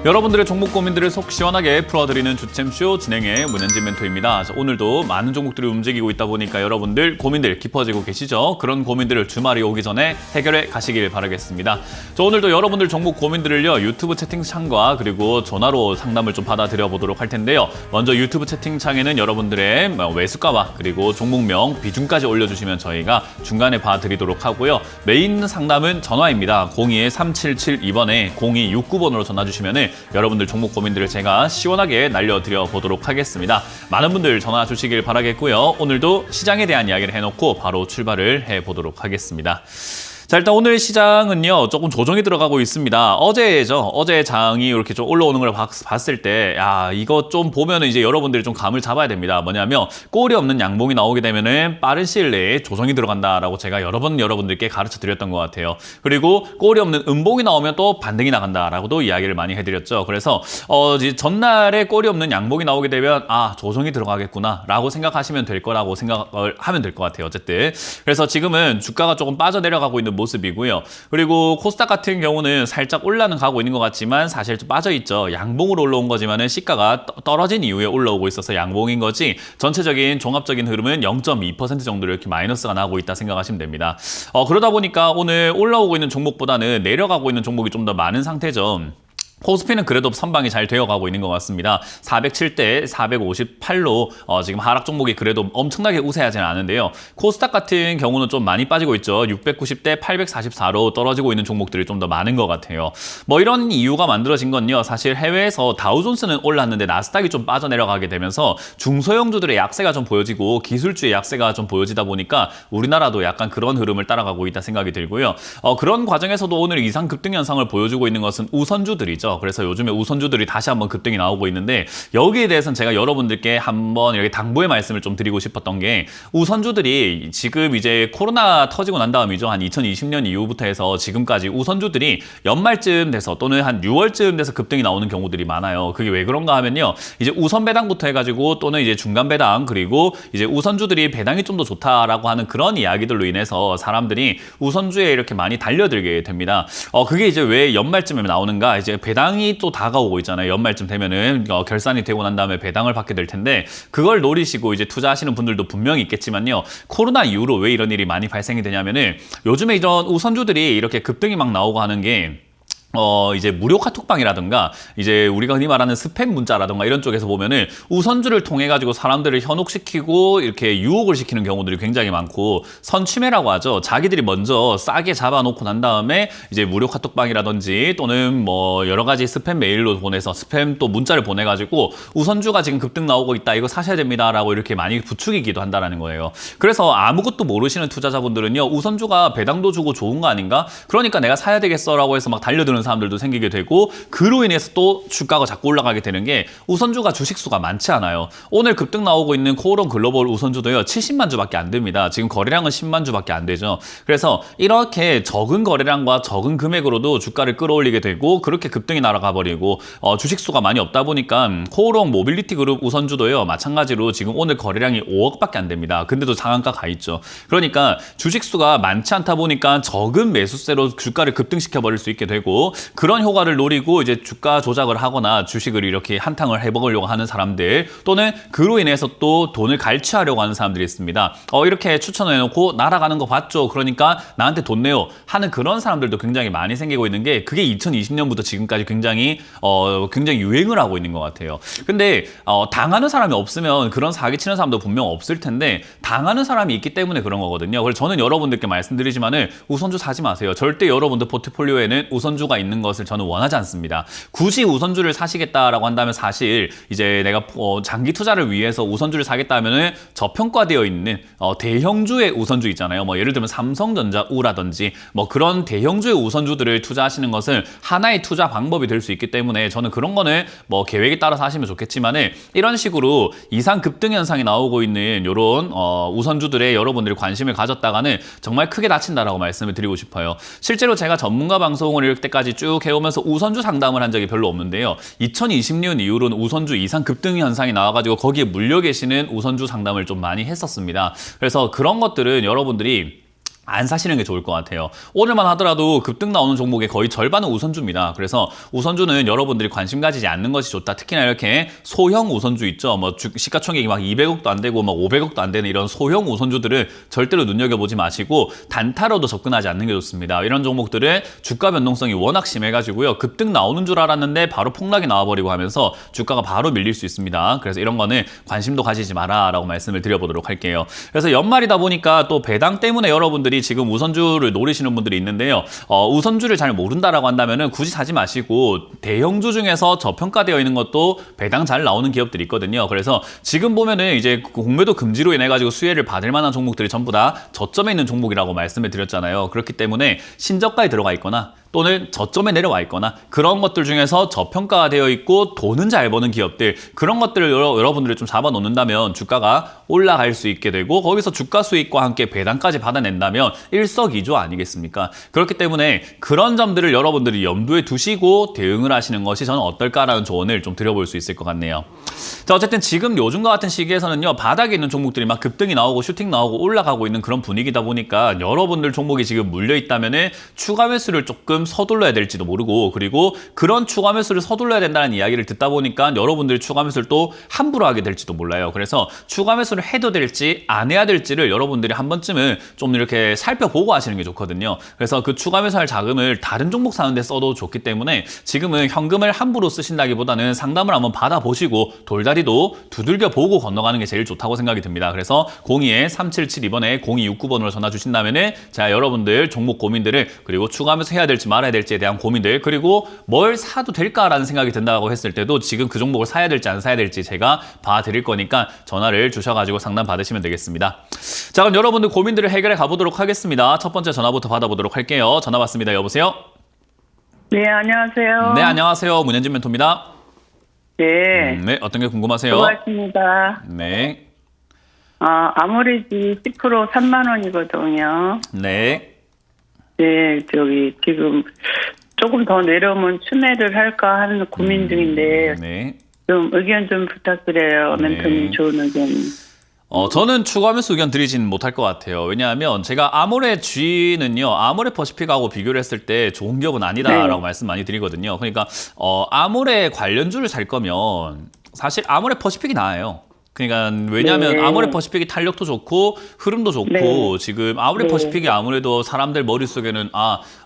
여러분들의 종목 고민들을 속 시원하게 풀어드리는 주챔쇼 진행의 문현진 멘토입니다. 오늘도 많은 종목들이 움직이고 있다 보니까 여러분들 고민들 깊어지고 계시죠? 그런 고민들을 주말이 오기 전에 해결해 가시길 바라겠습니다. 오늘도 여러분들 종목 고민들을요, 유튜브 채팅창과 그리고 전화로 상담을 좀 받아드려 보도록 할 텐데요. 먼저 유튜브 채팅창에는 여러분들의 매수가와 그리고 종목명, 비중까지 올려주시면 저희가 중간에 봐드리도록 하고요. 메인 상담은 전화입니다. 02-3772번에 0269번으로 전화 주시면 여러분들 종목 고민들을 제가 시원하게 날려드려 보도록 하겠습니다. 많은 분들 전화 주시길 바라겠고요. 오늘도 시장에 대한 이야기를 해놓고 바로 출발을 해보도록 하겠습니다. 자, 일단 오늘 시장은요, 조금 조정이 들어가고 있습니다. 어제 장이 이렇게 좀 올라오는 걸 봤을 때, 이거 좀 보면은 이제 여러분들이 좀 감을 잡아야 됩니다. 뭐냐면, 꼴이 없는 양봉이 나오게 되면은 빠른 시일 내에 조정이 들어간다라고 제가 여러 번 여러분들께 가르쳐 드렸던 것 같아요. 그리고 꼴이 없는 음봉이 나오면 또 반등이 나간다라고도 이야기를 많이 해드렸죠. 그래서, 전날에 꼴이 없는 양봉이 나오게 되면, 조정이 들어가겠구나라고 생각하시면 될 거라고 생각을 하면 될 것 같아요. 어쨌든. 그래서 지금은 주가가 조금 빠져내려가고 있는 모습이고요. 그리고 코스닥 같은 경우는 살짝 올라는 가고 있는 것 같지만 사실 좀 빠져있죠. 양봉으로 올라온 거지만은 시가가 떨어진 이후에 올라오고 있어서 양봉인 거지, 전체적인 종합적인 흐름은 0.2% 정도로 이렇게 마이너스가 나고 있다 생각하시면 됩니다. 그러다 보니까 오늘 올라오고 있는 종목보다는 내려가고 있는 종목이 좀 더 많은 상태죠. 코스피는 그래도 선방이 잘 되어가고 있는 것 같습니다. 407대 458로 지금 하락 종목이 그래도 엄청나게 우세하지는 않은데요. 코스닥 같은 경우는 좀 많이 빠지고 있죠. 690대 844로 떨어지고 있는 종목들이 좀 더 많은 것 같아요. 이런 이유가 만들어진 건요, 사실 해외에서 다우존스는 올랐는데 나스닥이 좀 빠져내려가게 되면서 중소형주들의 약세가 좀 보여지고 기술주의 약세가 좀 보여지다 보니까 우리나라도 약간 그런 흐름을 따라가고 있다 생각이 들고요. 그런 과정에서도 오늘 이상 급등 현상을 보여주고 있는 것은 우선주들이죠. 그래서 요즘에 우선주들이 다시 한번 급등이 나오고 있는데, 여기에 대해서는 제가 여러분들께 한번 이렇게 당부의 말씀을 좀 드리고 싶었던 게, 우선주들이 지금 이제 코로나 터지고 난 다음이죠. 한 2020년 이후부터 해서 지금까지 우선주들이 연말쯤 돼서 또는 한 6월쯤 돼서 급등이 나오는 경우들이 많아요. 그게 왜 그런가 하면요, 이제 우선 배당부터 해가지고 또는 이제 중간 배당, 그리고 이제 우선주들이 배당이 좀 더 좋다라고 하는 그런 이야기들로 인해서 사람들이 우선주에 이렇게 많이 달려들게 됩니다. 그게 이제 왜 연말쯤에 나오는가? 이제 배당이 또 다가오고 있잖아요. 연말쯤 되면은 결산이 되고 난 다음에 배당을 받게 될 텐데, 그걸 노리시고 이제 투자하시는 분들도 분명히 있겠지만요. 코로나 이후로 왜 이런 일이 많이 발생이 되냐면은, 요즘에 이런 우선주들이 이렇게 급등이 막 나오고 하는 게, 이제 무료 카톡방이라든가 이제 우리가 흔히 말하는 스팸 문자라든가 이런 쪽에서 보면은 우선주를 통해 가지고 사람들을 현혹시키고 이렇게 유혹을 시키는 경우들이 굉장히 많고, 선취매라고 하죠. 자기들이 먼저 싸게 잡아놓고 난 다음에 이제 무료 카톡방이라든지 또는 여러 가지 스팸 메일로 보내서 스팸 또 문자를 보내 가지고 우선주가 지금 급등 나오고 있다, 이거 사셔야 됩니다라고 이렇게 많이 부추기기도 한다라는 거예요. 그래서 아무것도 모르시는 투자자분들은요, 우선주가 배당도 주고 좋은 거 아닌가? 그러니까 내가 사야 되겠어라고 해서 막 달려드는 사람들도 생기게 되고, 그로 인해서 또 주가가 자꾸 올라가게 되는 게, 우선주가 주식수가 많지 않아요. 오늘 급등 나오고 있는 코오롱 글로벌 우선주도요, 70만 주밖에 안 됩니다. 지금 거래량은 10만 주밖에 안 되죠. 그래서 이렇게 적은 거래량과 적은 금액으로도 주가를 끌어올리게 되고, 그렇게 급등이 날아가 버리고, 주식수가 많이 없다 보니까 코오롱 모빌리티 그룹 우선주도요, 마찬가지로 지금 오늘 거래량이 5억밖에 안 됩니다. 근데도 상한가 가 있죠. 그러니까 주식수가 많지 않다 보니까 적은 매수세로 주가를 급등시켜 버릴 수 있게 되고, 그런 효과를 노리고 이제 주가 조작을 하거나 주식을 이렇게 한탕을 해먹으려고 하는 사람들, 또는 그로 인해서 또 돈을 갈취하려고 하는 사람들이 있습니다. 이렇게 추천해놓고 날아가는 거 봤죠? 그러니까 나한테 돈 내요 하는 그런 사람들도 굉장히 많이 생기고 있는 게, 그게 2020년부터 지금까지 굉장히 유행을 하고 있는 것 같아요. 근데 당하는 사람이 없으면 그런 사기치는 사람도 분명 없을 텐데, 당하는 사람이 있기 때문에 그런 거거든요. 그래서 저는 여러분들께 말씀드리지만은 우선주 사지 마세요. 절대 여러분들 포트폴리오에는 우선주가 있는 것을 저는 원하지 않습니다. 굳이 우선주를 사시겠다라고 한다면, 사실 이제 내가 장기 투자를 위해서 우선주를 사겠다 하면은 저평가되어 있는 대형주의 우선주 있잖아요. 예를 들면 삼성전자 우라든지 그런 대형주의 우선주들을 투자하시는 것은 하나의 투자 방법이 될 수 있기 때문에, 저는 그런 거는 계획에 따라서 하시면 좋겠지만은, 이런 식으로 이상 급등 현상이 나오고 있는 이런 우선주들에 여러분들이 관심을 가졌다가는 정말 크게 다친다라고 말씀을 드리고 싶어요. 실제로 제가 전문가 방송을 이렇게까지 쭉 해오면서 우선주 상담을 한 적이 별로 없는데요. 2020년 이후로는 우선주 이상 급등 현상이 나와가지고 거기에 물려 계시는 우선주 상담을 좀 많이 했었습니다. 그래서 그런 것들은 여러분들이 안 사시는 게 좋을 것 같아요. 오늘만 하더라도 급등 나오는 종목의 거의 절반은 우선주입니다. 그래서 우선주는 여러분들이 관심 가지지 않는 것이 좋다. 특히나 이렇게 소형 우선주 있죠. 뭐 시가총액이 막 200억도 안 되고 막 500억도 안 되는 이런 소형 우선주들을 절대로 눈여겨보지 마시고 단타로도 접근하지 않는 게 좋습니다. 이런 종목들은 주가 변동성이 워낙 심해가지고요. 급등 나오는 줄 알았는데 바로 폭락이 나와버리고 하면서 주가가 바로 밀릴 수 있습니다. 그래서 이런 거는 관심도 가지지 마라라고 말씀을 드려보도록 할게요. 그래서 연말이다 보니까 또 배당 때문에 여러분들이 지금 우선주를 노리시는 분들이 있는데요. 우선주를 잘 모른다라고 한다면은 굳이 사지 마시고 대형주 중에서 저평가되어 있는 것도 배당 잘 나오는 기업들이 있거든요. 그래서 지금 보면은 이제 공매도 금지로 인해 가지고 수혜를 받을 만한 종목들이 전부 다 저점에 있는 종목이라고 말씀을 드렸잖아요. 그렇기 때문에 신저가에 들어가 있거나 또는 저점에 내려와 있거나 그런 것들 중에서 저평가가 되어 있고 돈은 잘 버는 기업들, 그런 것들을 여러분들이 좀 잡아 놓는다면 주가가 올라갈 수 있게 되고 거기서 주가 수익과 함께 배당까지 받아낸다면 일석이조 아니겠습니까? 그렇기 때문에 그런 점들을 여러분들이 염두에 두시고 대응을 하시는 것이 저는 어떨까라는 조언을 좀 드려볼 수 있을 것 같네요. 자, 어쨌든 지금 요즘과 같은 시기에서는요, 바닥에 있는 종목들이 막 급등이 나오고 슈팅 나오고 올라가고 있는 그런 분위기다 보니까 여러분들 종목이 지금 물려 있다면은 추가 매수를 조금 서둘러야 될지도 모르고, 그리고 그런 추가 매수를 서둘러야 된다는 이야기를 듣다 보니까 여러분들이 추가 매수를 또 함부로 하게 될지도 몰라요. 그래서 추가 매수를 해도 될지 안 해야 될지를 여러분들이 한 번쯤은 좀 이렇게 살펴보고 하시는 게 좋거든요. 그래서 그 추가 매수할 자금을 다른 종목 사는 데 써도 좋기 때문에 지금은 현금을 함부로 쓰신다기보다는 상담을 한번 받아보시고 돌다리도 두들겨 보고 건너가는 게 제일 좋다고 생각이 듭니다. 그래서 02-3772번에 0269번으로 전화 주신다면은 제가 여러분들 종목 고민들을, 그리고 추가 매수 해야 될지 말아야 될지에 대한 고민들, 그리고 뭘 사도 될까라는 생각이 든다고 했을 때도 지금 그 종목을 사야 될지 안 사야 될지 제가 봐드릴 거니까 전화를 주셔가지고 상담 받으시면 되겠습니다. 자, 그럼 여러분들 고민들을 해결해 가보도록 하겠습니다. 첫 번째 전화부터 받아보도록 할게요. 전화 받습니다. 여보세요? 네, 안녕하세요. 네, 안녕하세요. 문현진 멘토입니다. 네. 네, 어떤 게 궁금하세요? 수고하십니다. 네. 아무래도 10% 3만 원이거든요. 네. 네, 지금 조금 더 내려오면 추매를 할까 하는 고민 중인데, 네. 좀 의견 좀 부탁드려요. 네. 멘토님 좋은 의견. 저는 추가 매수 의견 드리진 못할 것 같아요. 왜냐하면 제가 아모레 G는요, 아모레 퍼시픽하고 비교를 했을 때 좋은 기업은 아니다라고 네. 말씀 많이 드리거든요. 그러니까 아모레 관련주를 살 거면 사실 아모레 퍼시픽이 나아요. 그러니까 왜냐하면 네. 아모레 퍼시픽이 탄력도 좋고 흐름도 좋고, 네. 지금 아모레 네. 퍼시픽이 아무래도 사람들 머릿속에는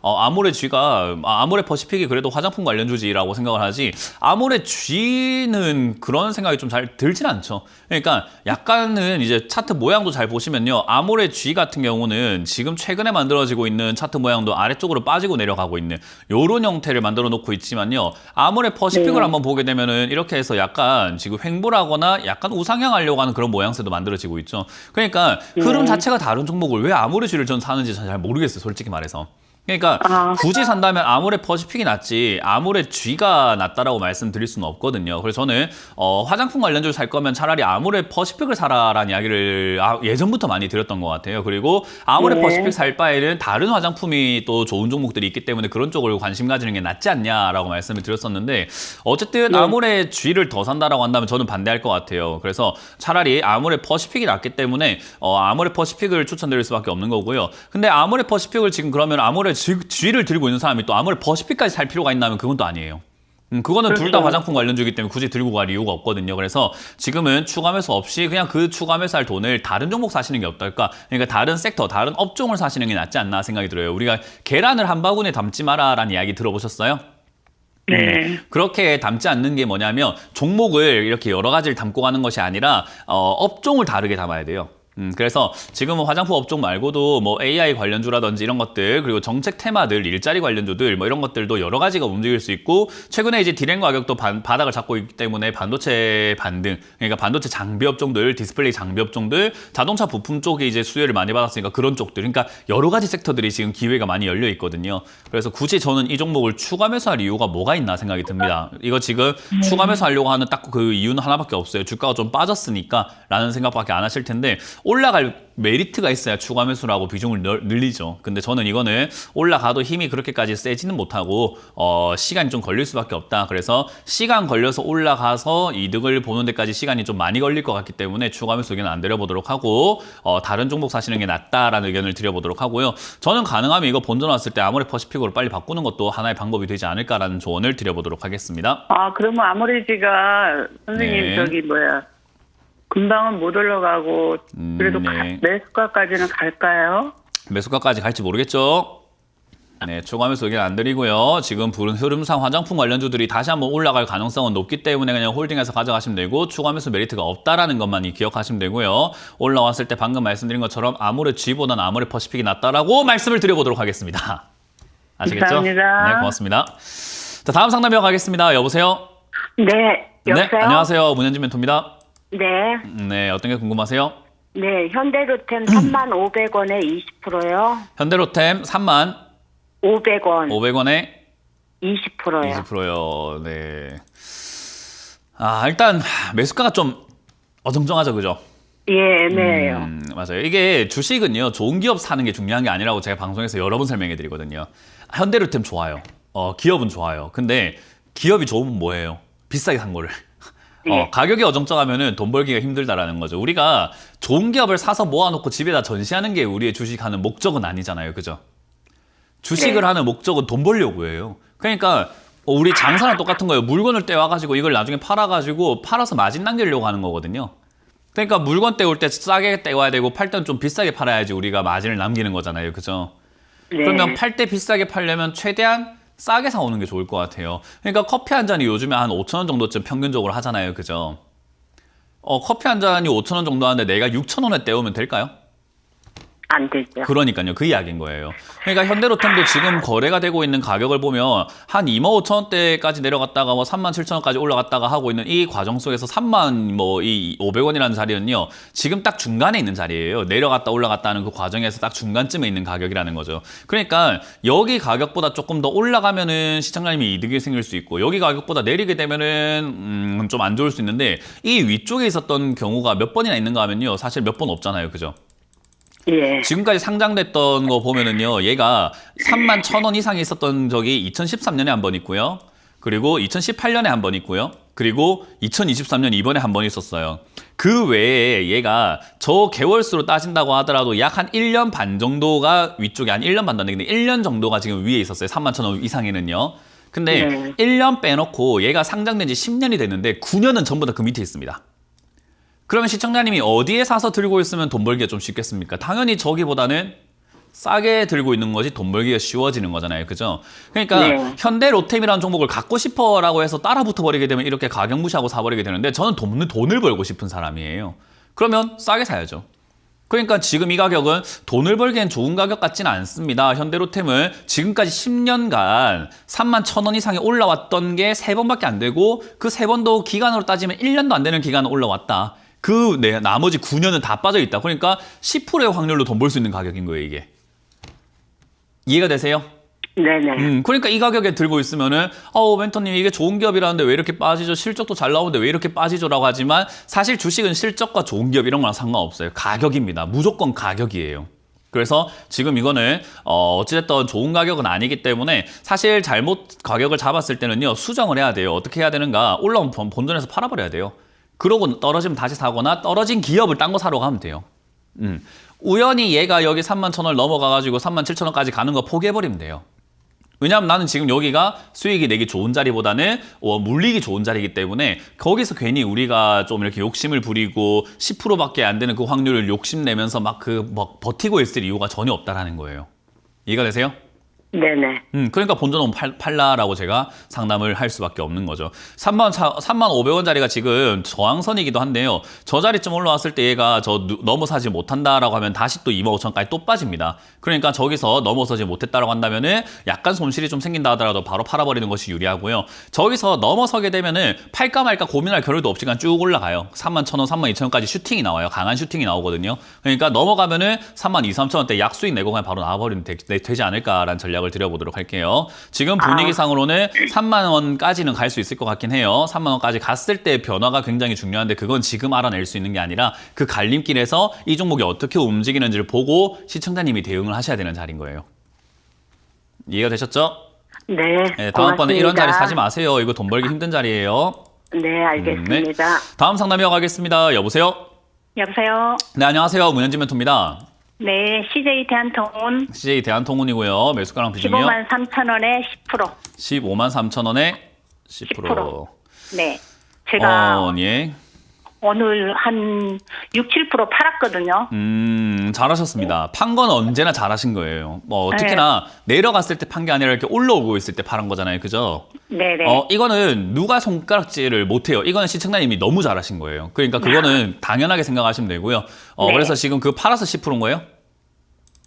아모레 G가 아모레 퍼시픽이 그래도 화장품 관련주지라고 생각을 하지, 아모레 G는 그런 생각이 좀 잘 들진 않죠. 그러니까 약간은 이제 차트 모양도 잘 보시면요, 아모레 G 같은 경우는 지금 최근에 만들어지고 있는 차트 모양도 아래쪽으로 빠지고 내려가고 있는 요런 형태를 만들어 놓고 있지만요, 아모레 퍼시픽을 네. 한번 보게 되면은 이렇게 해서 약간 지금 횡보라거나 약간 우상향하려고 하는 그런 모양새도 만들어지고 있죠. 그러니까 흐름 자체가 다른 종목을 왜 아모레 G를 전 사는지 잘 모르겠어요, 솔직히 말해서. 그러니까 굳이 산다면 아모레 퍼시픽이 낫지 아모레 G가 낫다라고 말씀드릴 수는 없거든요. 그래서 저는 화장품 관련주를 살 거면 차라리 아모레 퍼시픽을 사라라는 이야기를 예전부터 많이 드렸던 것 같아요. 그리고 아모레 네. 퍼시픽 살 바에는 다른 화장품이 또 좋은 종목들이 있기 때문에 그런 쪽을 관심 가지는 게 낫지 않냐라고 말씀을 드렸었는데, 어쨌든 네. 아모레 G를 더 산다라고 한다면 저는 반대할 것 같아요. 그래서 차라리 아모레 퍼시픽이 낫기 때문에 아모레 퍼시픽을 추천드릴 수밖에 없는 거고요. 근데 아모레 퍼시픽을 지금 그러면 아모레 G를 들고 있는 사람이 또 아모레 퍼시픽까지 살 필요가 있나 하면 그건 또 아니에요. 그거는 둘 다 그렇죠. 화장품 관련주이기 때문에 굳이 들고 갈 이유가 없거든요. 그래서 지금은 추가 매수 없이 그냥 그 추가 매수할 돈을 다른 종목 사시는 게 어떨까? 그러니까 다른 섹터, 다른 업종을 사시는 게 낫지 않나 생각이 들어요. 우리가 계란을 한 바구니에 담지 마라라는 이야기 들어보셨어요? 네. 그렇게 담지 않는 게 뭐냐면 종목을 이렇게 여러 가지를 담고 가는 것이 아니라 업종을 다르게 담아야 돼요. 그래서 지금은 화장품 업종 말고도 뭐 AI 관련주라든지 이런 것들, 그리고 정책 테마들, 일자리 관련주들 뭐 이런 것들도 여러 가지가 움직일 수 있고, 최근에 이제 디램 가격도 바닥을 잡고 있기 때문에 반도체 반등, 그러니까 반도체 장비 업종들, 디스플레이 장비 업종들, 자동차 부품 쪽에 이제 수혜를 많이 받았으니까 그런 쪽들, 그러니까 여러 가지 섹터들이 지금 기회가 많이 열려 있거든요. 그래서 굳이 저는 이 종목을 추가 매수할 이유가 뭐가 있나 생각이 듭니다. 이거 지금 추가 매수하려고 하는 딱 그 이유는 하나밖에 없어요. 주가가 좀 빠졌으니까 라는 생각밖에 안 하실 텐데, 올라갈 메리트가 있어야 추가 매수라고 비중을 늘리죠. 근데 저는 이거는 올라가도 힘이 그렇게까지 세지는 못하고 시간이 좀 걸릴 수밖에 없다. 그래서 시간 걸려서 올라가서 이득을 보는 데까지 시간이 좀 많이 걸릴 것 같기 때문에 추가 매수 의견은 안 드려보도록 하고 다른 종목 사시는 게 낫다라는 의견을 드려보도록 하고요. 저는 가능하면 이거 본전 왔을 때 아모레 퍼시픽으로 빨리 바꾸는 것도 하나의 방법이 되지 않을까라는 조언을 드려보도록 하겠습니다. 아, 그러면 아모레지가 선생님 네. 저기 뭐야 금방은 못 올라가고 그래도 네. 매수가까지는 갈까요? 매수가까지 갈지 모르겠죠. 네, 추가 매수 의견 안 드리고요. 지금 부른 흐름상 화장품 관련주들이 다시 한번 올라갈 가능성은 높기 때문에 그냥 홀딩해서 가져가시면 되고 추가 매수 메리트가 없다라는 것만 기억하시면 되고요. 올라왔을 때 방금 말씀드린 것처럼 아모레 G보다는 아모레 퍼시픽이 낫다라고 말씀을 드려보도록 하겠습니다. 아시겠죠? 감사합니다. 네, 고맙습니다. 자, 다음 상담 이어가겠습니다. 여보세요? 네, 여보세요? 네, 안녕하세요. 문현진 멘토입니다. 네, 네, 어떤 게 궁금하세요? 네, 현대로템 35,500원에 20%요. 현대로템 3만 500원 500원에 20%요. 20%요. 네. 아, 일단 매수가가 좀 어정쩡하죠, 그죠? 예, 애매해요. 맞아요. 이게 주식은요, 좋은 기업 사는 게 중요한 게 아니라고 제가 방송에서 여러 번 설명해 드리거든요. 현대로템 좋아요. 기업은 좋아요. 근데 기업이 좋으면 뭐예요? 비싸게 산 거를. 예. 가격이 어정쩡하면은 돈 벌기가 힘들다라는 거죠. 우리가 좋은 기업을 사서 모아놓고 집에다 전시하는 게 우리의 주식하는 목적은 아니잖아요. 그죠? 주식을 네. 하는 목적은 돈 벌려고 해요. 그러니까 우리 장사랑 똑같은 거예요. 물건을 떼와가지고 이걸 나중에 팔아서 마진 남기려고 하는 거거든요. 그러니까 물건 떼올 때 싸게 떼와야 되고 팔 때는 좀 비싸게 팔아야지 우리가 마진을 남기는 거잖아요. 그죠? 네. 그러면 팔 때 비싸게 팔려면 최대한 싸게 사오는 게 좋을 것 같아요. 그러니까 커피 한 잔이 요즘에 한 5,000원 정도쯤 평균적으로 하잖아요. 그죠? 커피 한 잔이 5,000원 정도 하는데 내가 6,000원에 떼우면 될까요? 안 되죠. 그러니까요. 그 이야기인 거예요. 그러니까 현대로템도 지금 거래가 되고 있는 가격을 보면 한 25,000원대까지 내려갔다가 뭐 37,000원까지 올라갔다가 하고 있는 이 과정 속에서 3만 이 500원이라는 자리는요. 지금 딱 중간에 있는 자리예요. 내려갔다 올라갔다 하는 그 과정에서 딱 중간쯤에 있는 가격이라는 거죠. 그러니까 여기 가격보다 조금 더 올라가면은 시청자님이 이득이 생길 수 있고 여기 가격보다 내리게 되면은 좀 안 좋을 수 있는데 이 위쪽에 있었던 경우가 몇 번이나 있는가 하면요. 사실 몇 번 없잖아요. 그죠? 예. 지금까지 상장됐던 거 보면은요, 얘가 31,000원 이상이 있었던 적이 2013년에 한 번 있고요. 그리고 2018년에 한 번 있고요. 그리고 2023년 이번에 한 번 있었어요. 그 외에 얘가 저 개월수로 따진다고 하더라도 약 한 1년 반 정도가 위쪽에 한 1년 반도 안 되는데 1년 정도가 지금 위에 있었어요. 31,000원 이상에는요. 근데 네. 1년 빼놓고 얘가 상장된 지 10년이 됐는데 9년은 전부 다 그 밑에 있습니다. 그러면 시청자님이 어디에 사서 들고 있으면 돈 벌기가 좀 쉽겠습니까? 당연히 저기보다는 싸게 들고 있는 것이 돈 벌기가 쉬워지는 거잖아요. 그죠? 그러니까 네. 현대로템이라는 종목을 갖고 싶어라고 해서 따라 붙어버리게 되면 이렇게 가격 무시하고 사버리게 되는데 저는 돈을 벌고 싶은 사람이에요. 그러면 싸게 사야죠. 그러니까 지금 이 가격은 돈을 벌기엔 좋은 가격 같지는 않습니다. 현대로템을 지금까지 10년간 31,000원 이상이 올라왔던 게 3번밖에 안 되고 그 3번도 기간으로 따지면 1년도 안 되는 기간에 올라왔다. 나머지 9년은 다 빠져 있다. 그러니까 10%의 확률로 돈 벌 수 있는 가격인 거예요, 이게. 이해가 되세요? 네네. 그러니까 이 가격에 들고 있으면은, 멘토님 이게 좋은 기업이라는데 왜 이렇게 빠지죠? 실적도 잘 나오는데 왜 이렇게 빠지죠? 라고 하지만 사실 주식은 실적과 좋은 기업 이런 거랑 상관없어요. 가격입니다. 무조건 가격이에요. 그래서 지금 이거는 어찌됐든 좋은 가격은 아니기 때문에 사실 잘못 가격을 잡았을 때는요. 수정을 해야 돼요. 어떻게 해야 되는가? 올라온 본전에서 팔아버려야 돼요. 그러고 떨어지면 다시 사거나 떨어진 기업을 딴 거 사러 가면 돼요. 우연히 얘가 여기 31,000원을 넘어가가지고 37,000원까지 가는 거 포기해버리면 돼요. 왜냐하면 나는 지금 여기가 수익이 내기 좋은 자리보다는 물리기 좋은 자리이기 때문에 거기서 괜히 우리가 좀 이렇게 욕심을 부리고 10%밖에 안 되는 그 확률을 욕심내면서 막 버티고 있을 이유가 전혀 없다라는 거예요. 이해가 되세요? 네네. 그러니까 본전 팔라라고 제가 상담을 할 수밖에 없는 거죠. 35,000원짜리가 지금 저항선이기도 한데요. 저 자리쯤 올라왔을 때 얘가 넘어서지 못한다라고 하면 다시 또 25,000원까지 또 빠집니다. 그러니까 저기서 넘어서지 못했다라고 한다면은 약간 손실이 좀 생긴다 하더라도 바로 팔아버리는 것이 유리하고요. 저기서 넘어서게 되면은 팔까 말까 고민할 겨를도 없이 그냥 쭉 올라가요. 31,000원, 32,000원까지 슈팅이 나와요. 강한 슈팅이 나오거든요. 그러니까 넘어가면은 32,000, 33,000원대 약수익 내고 그냥 바로 나와버리면 되지 않을까라는 전략 전략을 드려보도록 할게요. 지금 분위기상으로는 3만 원까지는 갈 수 있을 것 같긴 해요. 3만 원까지 갔을 때 변화가 굉장히 중요한데 그건 지금 알아낼 수 있는 게 아니라 그 갈림길에서 이 종목이 어떻게 움직이는지를 보고 시청자님이 대응을 하셔야 되는 자리인 거예요. 이해가 되셨죠? 네. 네, 다음번에 이런 고맙습니다. 자리 사지 마세요. 이거 돈 벌기 힘든 자리예요. 네, 알겠습니다. 다음 상담 이어가겠습니다. 여보세요? 여보세요. 네, 안녕하세요. 문현진 멘토입니다. 네, CJ 대한통운 CJ 대한통운이고요. 매수가랑 비중이요? 15만 3천 원에 10%. 15만 3천 원에 10%. 네. 제가 예. 오늘 한 6, 7% 팔았거든요. 잘하셨습니다. 판 건 언제나 잘하신 거예요. 뭐 특히나 내려갔을 때 판 게 아니라 이렇게 올라오고 있을 때 팔은 거잖아요. 그죠? 네네. 이거는 누가 손가락질을 못해요. 이거는 시청자님이 너무 잘하신 거예요. 그러니까 그거는 당연하게 생각하시면 되고요. 네. 그래서 지금 그 팔아서 10%인 거예요?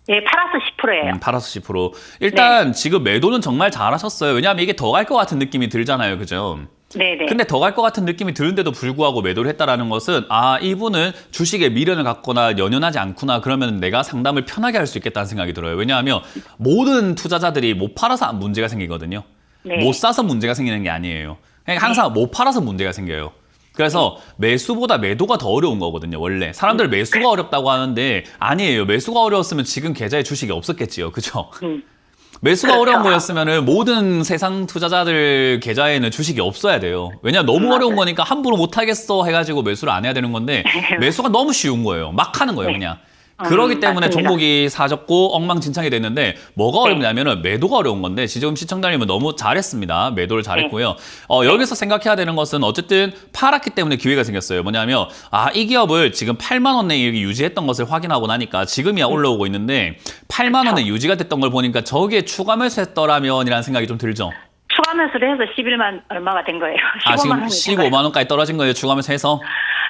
예, 팔아서 10%예요. 팔아서 10%. 일단 지금 매도는 정말 잘하셨어요. 왜냐하면 이게 더 갈 것 같은 느낌이 들잖아요. 그죠? 네네. 근데 더 갈 것 같은 느낌이 드는데도 불구하고 매도를 했다라는 것은 이분은 주식에 미련을 갖거나 연연하지 않구나. 그러면 내가 상담을 편하게 할 수 있겠다는 생각이 들어요. 왜냐하면 모든 투자자들이 못 팔아서 문제가 생기거든요. 네. 못 사서 문제가 생기는 게 아니에요. 그러니까 항상 못 팔아서 문제가 생겨요. 그래서 매수보다 매도가 더 어려운 거거든요. 원래 사람들 매수가 어렵다고 하는데 아니에요. 매수가 어려웠으면 지금 계좌에 주식이 없었겠지요. 그죠? 매수가 그렇죠. 어려운 거였으면 모든 세상 투자자들 계좌에는 주식이 없어야 돼요. 왜냐면 너무 어려운 거니까 함부로 못 하겠어 해가지고 매수를 안 해야 되는 건데 매수가 너무 쉬운 거예요. 막 하는 거예요, 그냥. 그러기 때문에 맞습니다. 종목이 사졌고 엉망진창이 됐는데 뭐가 어렵냐면은 매도가 어려운 건데 지금 시청자님은 너무 잘했습니다. 매도를 잘했고요. 여기서 생각해야 되는 것은 어쨌든 팔았기 때문에 기회가 생겼어요. 뭐냐면 이 기업을 지금 8만 원에 유지했던 것을 확인하고 나니까 지금이야 올라오고 있는데 8만 원에 유지가 됐던 걸 보니까 저기에 추가 매수했더라면이라는 생각이 좀 들죠. 추가 매수를 해서 11만 얼마가 된 거예요. 15만 지금 원이 15만 원까지 떨어진 거예요. 추가 매수해서.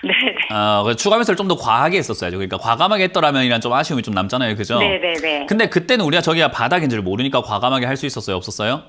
네네. 추가 매수를 좀 더 과하게 했었어야죠. 그러니까 과감하게 했더라면이란 좀 아쉬움이 좀 남잖아요. 그죠? 네네네. 근데 그때는 우리가 저기가 바닥인 줄 모르니까 과감하게 할 수 있었어요? 없었어요?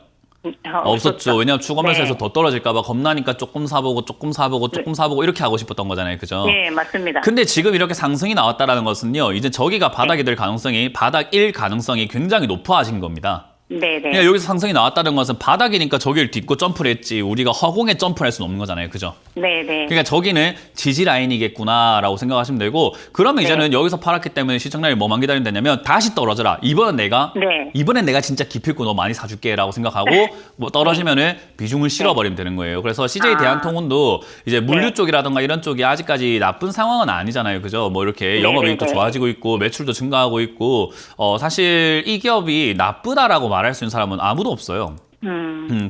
없었죠. 왜냐면 추가 매수해서 네. 더 떨어질까봐 겁나니까 조금 사보고 조금 사보고 조금 사보고 이렇게 하고 싶었던 거잖아요. 그죠? 네, 맞습니다. 근데 지금 이렇게 상승이 나왔다라는 것은요. 이제 저기가 바닥이 될 가능성이 바닥 1 가능성이 굉장히 높아진 겁니다. 네네. 그러니까 여기서 상승이 나왔다는 것은 바닥이니까 저기를 딛고 점프를 했지 우리가 허공에 점프를 할 수는 없는 거잖아요. 그죠? 네네. 그러니까 저기는 지지 라인이겠구나라고 생각하시면 되고 그러면 이제는 여기서 팔았기 때문에 시청자님이 뭐만 기다리면 되냐면 다시 떨어져라. 이번엔 내가 진짜 기필코 너 많이 사줄게라고 생각하고 뭐 떨어지면은 비중을 실어버리면 되는 거예요. 그래서 CJ 대한통운도 이제 물류 쪽이라든가 이런 쪽이 아직까지 나쁜 상황은 아니잖아요. 그죠? 뭐 이렇게 영업이익도 좋아지고 있고 매출도 증가하고 있고 사실 이 기업이 나쁘다라고 말할 수 있는 사람은 아무도 없어요.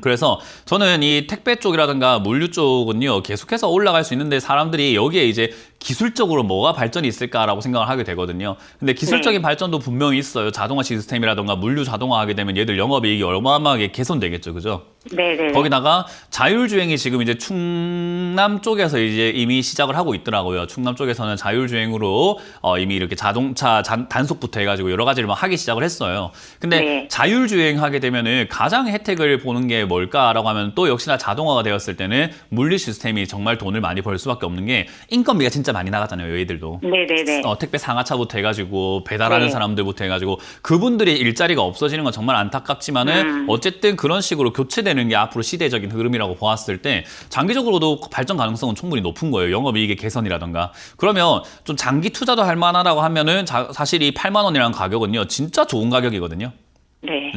그래서 저는 이 택배 쪽이라든가 물류 쪽은요 계속해서 올라갈 수 있는데 사람들이 여기에 이제 기술적으로 뭐가 발전이 있을까라고 생각을 하게 되거든요. 근데 기술적인 발전도 분명히 있어요. 자동화 시스템이라든가 물류 자동화하게 되면 얘들 영업이익이 어마어마하게 개선되겠죠, 그죠? 네네. 거기다가 자율주행이 지금 이제 충남 쪽에서 이제 이미 시작을 하고 있더라고요. 충남 쪽에서는 자율주행으로 이미 이렇게 자동차 단속부터 해가지고 여러 가지를 막 하기 시작을 했어요. 근데 네. 자율주행 하게 되면은 가장 혜택을 보는 게 뭘까라고 하면 또 역시나 자동화가 되었을 때는 물류 시스템이 정말 돈을 많이 벌 수밖에 없는 게 인건비가 진짜 많이 나가잖아요, 얘들도. 네네네. 택배 상하차부터 해가지고 배달하는 네. 사람들부터 해가지고 그분들이 일자리가 없어지는 건 정말 안타깝지만은 어쨌든 그런 식으로 교체되는 게 앞으로 시대적인 흐름이라고 보았을 때 장기적으로도 발전 가능성은 충분히 높은 거예요. 영업이익의 개선이라던가. 그러면 좀 장기 투자도 할 만하다고 하면은 사실 이 8만 원이라는 가격은요 진짜 좋은 가격이거든요. 네.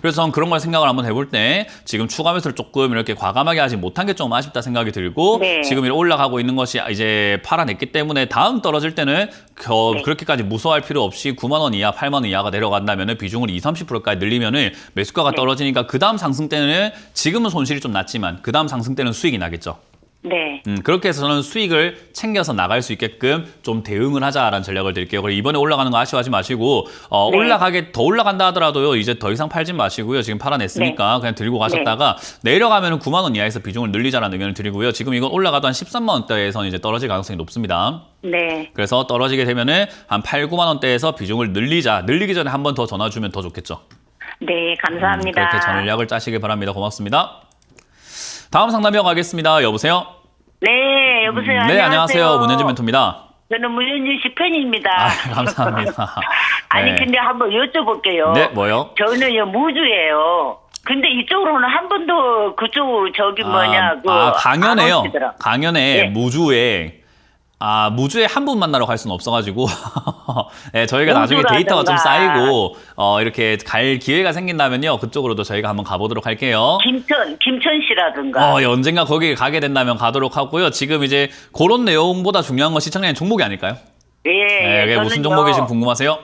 그래서 저는 그런 걸 생각을 한번 해볼 때 지금 추가 매수를 조금 이렇게 과감하게 하지 못한 게 좀 아쉽다 생각이 들고 네. 지금 이렇게 올라가고 있는 것이 이제 팔아냈기 때문에 다음 떨어질 때는 그렇게까지 무서워할 필요 없이 9만 원 이하, 8만 원 이하가 내려간다면 비중을 20, 30%까지 늘리면은 매수가가 떨어지니까 그 다음 상승 때는 지금은 손실이 좀 났지만 그 다음 상승 때는 수익이 나겠죠. 네. 그렇게 해서 저는 수익을 챙겨서 나갈 수 있게끔 좀 대응을 하자라는 전략을 드릴게요. 그리고 이번에 올라가는 거 아쉬워하지 마시고 더 올라간다 하더라도요. 이제 더 이상 팔지 마시고요. 지금 팔아냈으니까 그냥 들고 가셨다가 내려가면 9만 원 이하에서 비중을 늘리자라는 의견을 드리고요. 지금 이건 올라가도 한 13만 원대에서는 이제 떨어질 가능성이 높습니다. 네. 그래서 떨어지게 되면은 한 8, 9만 원대에서 비중을 늘리자. 늘리기 전에 한 번 더 전화 주면 더 좋겠죠. 네, 감사합니다. 그렇게 전략을 짜시길 바랍니다. 고맙습니다. 다음 상담 이어가겠습니다. 여보세요? 네, 여보세요. 네, 안녕하세요. 문현진 멘토입니다. 저는 문현진 씨 팬입니다. 아, 감사합니다. 아니 네. 근데 한번 여쭤볼게요. 네, 뭐요? 저는요 무주예요. 근데 이쪽으로는 한 번도 그쪽 저기 뭐냐 강연에요. 안 오시더라. 강연에 네. 무주에 한 분 만나러 갈 수는 없어가지고 네, 저희가 나중에 무주라든가. 데이터가 좀 쌓이고 이렇게 갈 기회가 생긴다면요 그쪽으로도 저희가 한번 가보도록 할게요. 김천 씨라든가. 언젠가 거기 가게 된다면 가도록 하고요. 지금 이제 그런 내용보다 중요한 건 시청자님 종목이 아닐까요? 예. 네, 그게 무슨 저는요, 종목이 지금 궁금하세요?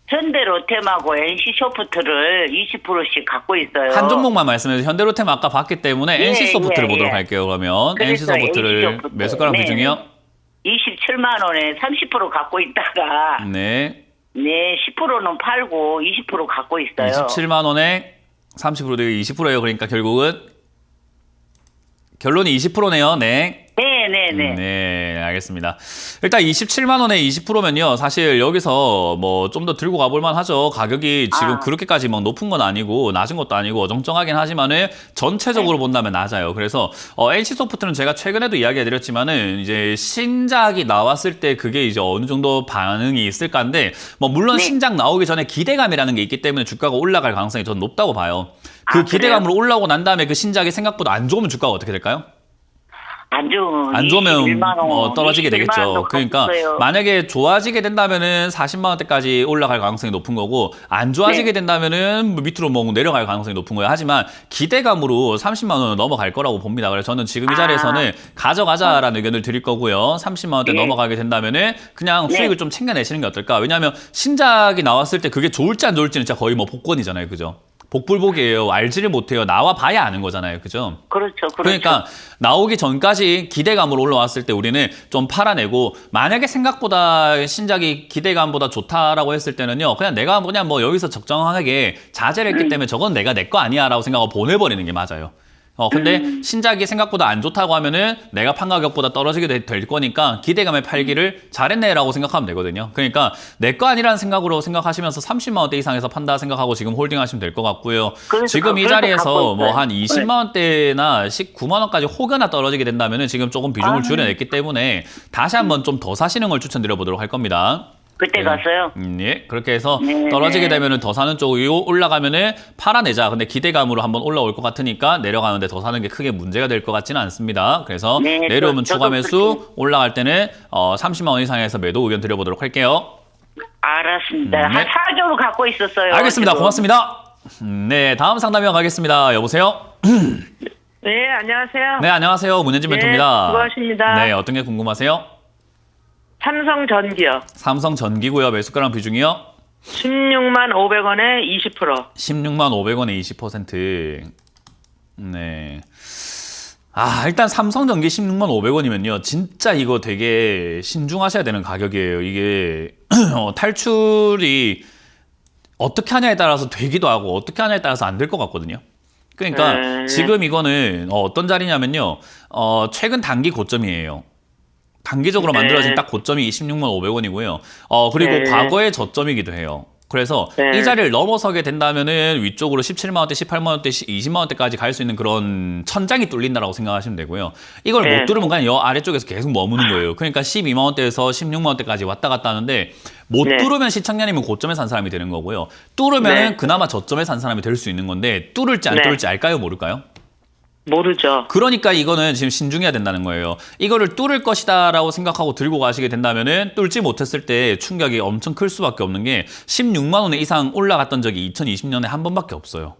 현대로템하고 NC소프트를 20%씩 갖고 있어요. 한 종목만 말씀해주세요. 현대로템 아까 봤기 때문에 예, NC소프트를 예, 보도록 예. 할게요. 그러면 그래서 NC소프트를 NC소프트. 매수가랑 네. 비중이요? 27만 원에 30% 갖고 있다가 네. 네, 10%는 팔고 20% 갖고 있어요. 27만 원에 30% 되고 20%예요. 그러니까 결국은 결론이 20%네요. 네. 네. 네, 알겠습니다. 일단 27만 원에 20%면요. 사실 여기서 뭐 좀 더 들고 가볼 만하죠. 가격이 지금 그렇게까지 막 높은 건 아니고 낮은 것도 아니고 어정쩡하긴 하지만은 전체적으로 본다면 낮아요. 그래서 NC소프트는 제가 최근에도 이야기해드렸지만은 이제 신작이 나왔을 때 그게 이제 어느 정도 반응이 있을까인데 뭐 물론 네. 신작 나오기 전에 기대감이라는 게 있기 때문에 주가가 올라갈 가능성이 저는 높다고 봐요. 그 아, 기대감으로 올라오고 난 다음에 그 신작이 생각보다 안 좋으면 주가가 어떻게 될까요? 안 좋으면 21만 원, 떨어지게 21만 되겠죠. 원도 그러니까 갔어요. 만약에 좋아지게 된다면은 40만 원대까지 올라갈 가능성이 높은 거고 안 좋아지게 네. 된다면은 밑으로 뭐 내려갈 가능성이 높은 거예요. 하지만 기대감으로 30만 원은 넘어갈 거라고 봅니다. 그래서 저는 지금 이 자리에서는 가져가자라는 의견을 드릴 거고요. 30만 원대 네. 넘어가게 된다면은 그냥 네. 수익을 좀 챙겨내시는 게 어떨까? 왜냐하면 신작이 나왔을 때 그게 좋을지 안 좋을지는 진짜 거의 뭐 복권이잖아요. 그죠? 복불복이에요. 알지를 못해요. 나와 봐야 아는 거잖아요. 그죠? 그렇죠. 그러니까 나오기 전까지 기대감으로 올라왔을 때 우리는 좀 팔아내고 만약에 생각보다 신작이 기대감보다 좋다라고 했을 때는요. 그냥 뭐 여기서 적정하게 자제를 했기 때문에 저건 내가 내 거 아니야라고 생각하고 보내버리는 게 맞아요. 근데 신작이 생각보다 안 좋다고 하면은 내가 판 가격보다 떨어지게 될 거니까 기대감에 팔기를 잘했네라고 생각하면 되거든요. 그러니까 내 거 아니라는 생각으로 생각하시면서 30만 원대 이상에서 판다 생각하고 지금 홀딩하시면 될 것 같고요. 지금 이 자리에서 뭐 한 20만 원대나 19만 원까지 혹여나 떨어지게 된다면은 지금 조금 비중을 줄여냈기 때문에 다시 한번 좀 더 사시는 걸 추천드려 보도록 할 겁니다. 그때 갔어요. 예, 그렇게 해서 네. 떨어지게 되면은 더 사는 쪽이고 올라가면은 팔아내자. 근데 기대감으로 한번 올라올 것 같으니까 내려가는데 더 사는 게 크게 문제가 될 것 같지는 않습니다. 그래서 네, 내려오면 저도 추가 매수, 올라갈 때는 30만 원 이상에서 매도 의견 드려보도록 할게요. 알았습니다. 네. 한 4개월 갖고 있었어요. 알겠습니다. 지금. 고맙습니다. 네, 다음 상담이어 가겠습니다. 여보세요? 네, 안녕하세요. 네, 안녕하세요. 문현진 네, 멘토입니다. 수고하십니다. 네, 어떤 게 궁금하세요? 삼성전기요. 삼성 전기고요. 매수가랑 비중이요? 16만 500원에 20%. 16만 500원에 20%. 네. 일단 삼성전기 16만 500원이면요. 진짜 이거 되게 신중하셔야 되는 가격이에요. 이게 탈출이 어떻게 하냐에 따라서 되기도 하고 어떻게 하냐에 따라서 안 될 것 같거든요. 그러니까 지금 이거는 어떤 자리냐면요. 최근 단기 고점이에요. 단기적으로 만들어진 딱 고점이 26만 500원이고요. 그리고 네. 과거의 저점이기도 해요. 그래서 네. 이 자리를 넘어서게 된다면은 위쪽으로 17만 원대, 18만 원대, 20만 원대까지 갈 수 있는 그런 천장이 뚫린다라고 생각하시면 되고요. 이걸 네. 못 뚫으면 그냥 여 아래쪽에서 계속 머무는 거예요. 그러니까 12만 원대에서 16만 원대까지 왔다 갔다 하는데 못 네. 뚫으면 시청자님은 고점에 산 사람이 되는 거고요. 뚫으면은 네. 그나마 저점에 산 사람이 될 수 있는 건데 뚫을지 안 네. 뚫을지 알까요, 모를까요? 모르죠. 그러니까 이거는 지금 신중해야 된다는 거예요. 이거를 뚫을 것이다라고 생각하고 들고 가시게 된다면은 뚫지 못했을 때 충격이 엄청 클 수밖에 없는 게 16만 원 이상 올라갔던 적이 2020년에 한 번밖에 없어요.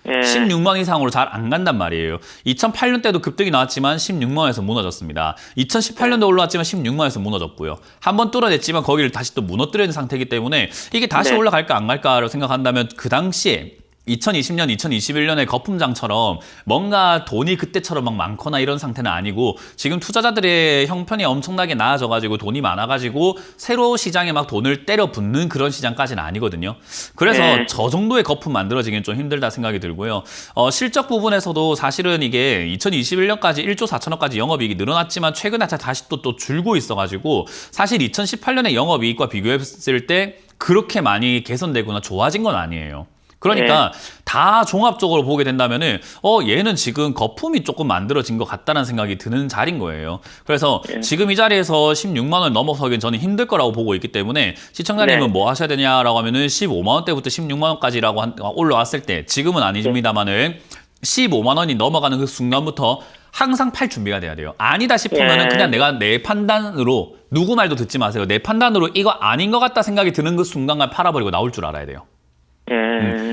예. 16만 원 이상으로 잘 안 간단 말이에요. 2008년 때도 급등이 나왔지만 16만 원에서 무너졌습니다. 2018년도 올라왔지만 16만 원에서 무너졌고요. 한번 뚫어냈지만 거기를 다시 또 무너뜨리는 상태이기 때문에 이게 다시 네. 올라갈까 안 갈까를 생각한다면 그 당시에 2020년, 2021년의 거품장처럼 뭔가 돈이 그때처럼 막 많거나 이런 상태는 아니고 지금 투자자들의 형편이 엄청나게 나아져가지고 돈이 많아가지고 새로 시장에 막 돈을 때려 붓는 그런 시장까지는 아니거든요. 그래서 네. 저 정도의 거품 만들어지기는 좀 힘들다 생각이 들고요. 실적 부분에서도 사실은 이게 2021년까지 1조 4천억까지 영업이익이 늘어났지만 최근에 다시 또 줄고 있어가지고 사실 2018년의 영업이익과 비교했을 때 그렇게 많이 개선되거나 좋아진 건 아니에요. 그러니까 다 종합적으로 보게 된다면은 얘는 지금 거품이 조금 만들어진 것 같다는 생각이 드는 자리인 거예요. 그래서 지금 이 자리에서 16만 원 넘어서긴 저는 힘들 거라고 보고 있기 때문에 시청자님은 뭐 하셔야 되냐라고 하면은 15만 원대부터 16만 원까지라고 올라왔을 때 지금은 아니십니다만은 15만 원이 넘어가는 그 순간부터 항상 팔 준비가 돼야 돼요. 아니다 싶으면은 그냥 내가 내 판단으로 누구 말도 듣지 마세요. 내 판단으로 이거 아닌 것 같다 생각이 드는 그 순간만 팔아버리고 나올 줄 알아야 돼요.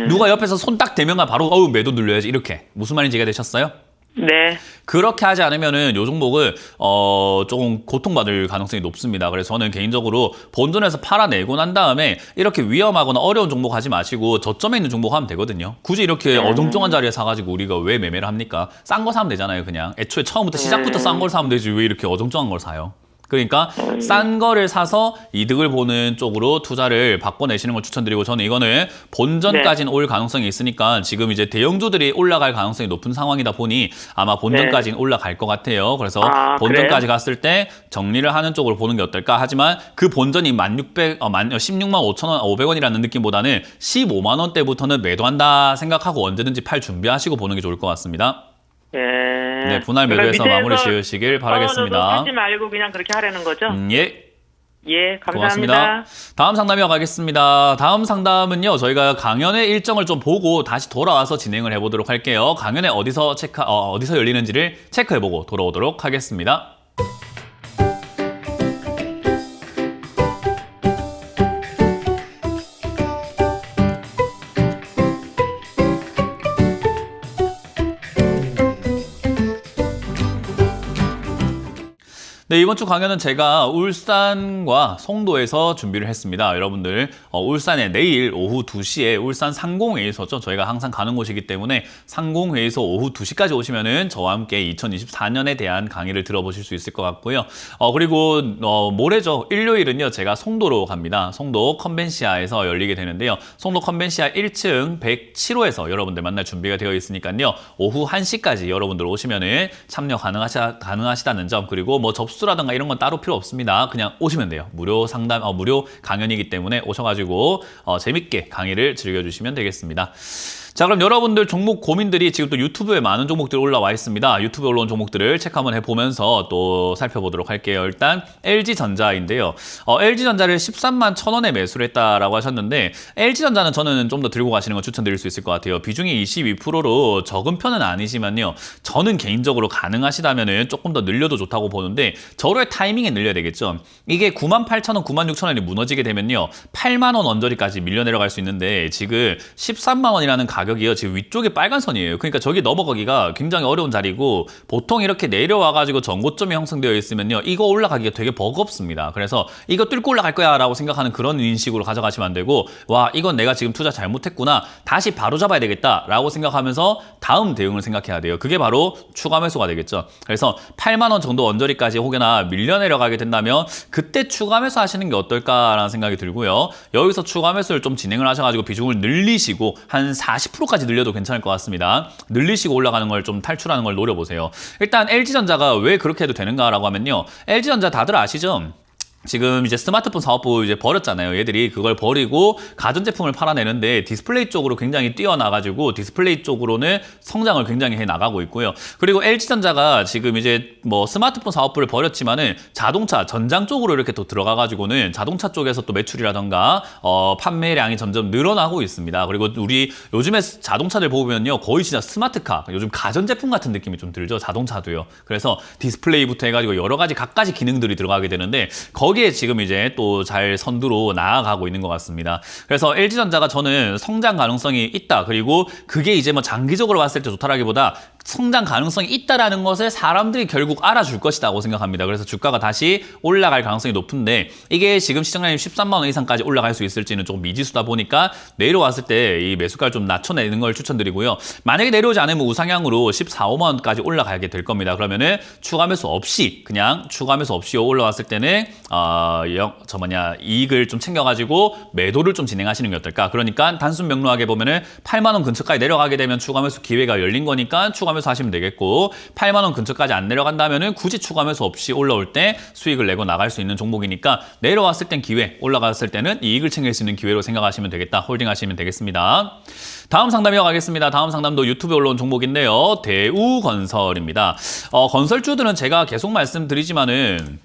누가 옆에서 손 딱 대면가 바로 매도 눌러야지 이렇게. 무슨 말인지 이해가 되셨어요? 네. 그렇게 하지 않으면은 요 종목을 조금 고통받을 가능성이 높습니다. 그래서 저는 개인적으로 본전에서 팔아내고 난 다음에 이렇게 위험하거나 어려운 종목 하지 마시고 저점에 있는 종목 하면 되거든요. 굳이 이렇게 어정쩡한 자리에 사가지고 우리가 왜 매매를 합니까? 싼 거 사면 되잖아요. 그냥 애초에 처음부터 시작부터 싼 걸 사면 되지 왜 이렇게 어정쩡한 걸 사요? 그러니까 싼 거를 사서 이득을 보는 쪽으로 투자를 바꿔내시는 걸 추천드리고 저는 이거는 본전까지는 올 가능성이 있으니까 지금 이제 대형주들이 올라갈 가능성이 높은 상황이다 보니 아마 본전까지는 올라갈 것 같아요. 그래서 본전까지 갔을 때 정리를 하는 쪽으로 보는 게 어떨까 하지만 그 본전이 16만 5천 원, 500원이라는 느낌보다는 15만 원대부터는 매도한다 생각하고 언제든지 팔 준비하시고 보는 게 좋을 것 같습니다. 네, 분할 매도해서 마무리 지으시길 바라겠습니다. 하지 말고 그냥 그렇게 하라는 거죠? 예. 예, 감사합니다. 고맙습니다. 다음 상담 이어가겠습니다. 다음 상담은요, 저희가 강연의 일정을 좀 보고 다시 돌아와서 진행을 해보도록 할게요. 강연에 어디서 열리는지를 체크해보고 돌아오도록 하겠습니다. 네, 이번 주 강연은 제가 울산과 송도에서 준비를 했습니다. 여러분들 울산에 내일 오후 2시에 울산 상공회의소죠. 저희가 항상 가는 곳이기 때문에 상공회의소 오후 2시까지 오시면은 저와 함께 2024년에 대한 강의를 들어보실 수 있을 것 같고요. 그리고 모레죠. 일요일은요. 제가 송도로 갑니다. 송도 컨벤시아에서 열리게 되는데요. 송도 컨벤시아 1층 107호에서 여러분들 만날 준비가 되어 있으니까요. 오후 1시까지 여러분들 오시면은 참여 가능하시다는 점 그리고 뭐 접수라든가 이런 건 따로 필요 없습니다. 그냥 오시면 돼요. 무료 상담, 무료 강연이기 때문에 오셔가지고 재밌게 강의를 즐겨주시면 되겠습니다. 자, 그럼 여러분들 종목 고민들이 지금 또 유튜브에 많은 종목들이 올라와 있습니다. 유튜브에 올라온 종목들을 체크 한번 해보면서 또 살펴보도록 할게요. 일단 LG전자인데요. LG전자를 13만 1,000원에 매수를 했다라고 하셨는데 LG전자는 저는 좀 더 들고 가시는 걸 추천드릴 수 있을 것 같아요. 비중이 22%로 적은 편은 아니지만요. 저는 개인적으로 가능하시다면 조금 더 늘려도 좋다고 보는데 저로의 타이밍에 늘려야 되겠죠. 이게 98,000원, 96,000원이 무너지게 되면요. 8만 원 언저리까지 밀려 내려갈 수 있는데 지금 13만 원이라는 가격이요. 지금 위쪽에 빨간 선이에요. 그러니까 저기 넘어가기가 굉장히 어려운 자리고 보통 이렇게 내려와가지고 전고점이 형성되어 있으면요. 이거 올라가기가 되게 버겁습니다. 그래서 이거 뚫고 올라갈 거야 라고 생각하는 그런 인식으로 가져가시면 안 되고 와 이건 내가 지금 투자 잘못했구나. 다시 바로 잡아야 되겠다 라고 생각하면서 다음 대응을 생각해야 돼요. 그게 바로 추가 매수가 되겠죠. 그래서 8만 원 정도 언저리까지 혹여나 밀려 내려가게 된다면 그때 추가 매수 하시는 게 어떨까라는 생각이 들고요. 여기서 추가 매수를 좀 진행을 하셔가지고 비중을 늘리시고 한 40%까지 늘려도 괜찮을 것 같습니다. 늘리시고 올라가는 걸 좀 탈출하는 걸 노려보세요. 일단 LG전자가 왜 그렇게 해도 되는가라고 하면요. LG전자 다들 아시죠? 지금 이제 스마트폰 사업부 이제 버렸잖아요. 얘들이 그걸 버리고 가전제품을 팔아내는데 디스플레이 쪽으로 굉장히 뛰어나가지고 디스플레이 쪽으로는 성장을 굉장히 해 나가고 있고요. 그리고 LG전자가 지금 이제 뭐 스마트폰 사업부를 버렸지만은 자동차 전장 쪽으로 이렇게 또 들어가가지고는 자동차 쪽에서 또 매출이라던가 판매량이 점점 늘어나고 있습니다. 그리고 우리 요즘에 자동차들 보면요 거의 진짜 스마트카 요즘 가전제품 같은 느낌이 좀 들죠. 자동차도요. 그래서 디스플레이부터 해가지고 여러 가지 갖가지 기능들이 들어가게 되는데 거기에 지금 이제 또 잘 선두로 나아가고 있는 것 같습니다. 그래서 LG전자가 저는 성장 가능성이 있다. 그리고 그게 이제 뭐 장기적으로 봤을 때 좋다라기보다 성장 가능성이 있다라는 것을 사람들이 결국 알아줄 것이라고 생각합니다. 그래서 주가가 다시 올라갈 가능성이 높은데 이게 지금 시장가격이 13만 원 이상까지 올라갈 수 있을지는 조금 미지수다 보니까 내려왔을 때 이 매수가를 좀 낮춰내는 걸 추천드리고요. 만약에 내려오지 않으면 우상향으로 14, 5만 원까지 올라가게 될 겁니다. 그러면은 추가 매수 없이 그냥 추가 매수 없이 올라왔을 때는 이익을 좀 챙겨가지고 매도를 좀 진행하시는 게 어떨까? 그러니까 단순 명료하게 보면은 8만 원 근처까지 내려가게 되면 추가 매수 기회가 열린 거니까 추가 추가 매수 하시면 되겠고 8만 원 근처까지 안 내려간다면은 굳이 추가 매수 없이 올라올 때 수익을 내고 나갈 수 있는 종목이니까 내려왔을 땐 기회, 올라갔을 때는 이익을 챙길 수 있는 기회로 생각하시면 되겠다. 홀딩하시면 되겠습니다. 다음 상담 이어가겠습니다. 다음 상담도 유튜브에 올라온 종목인데요. 대우건설입니다. 건설주들은 제가 계속 말씀드리지만은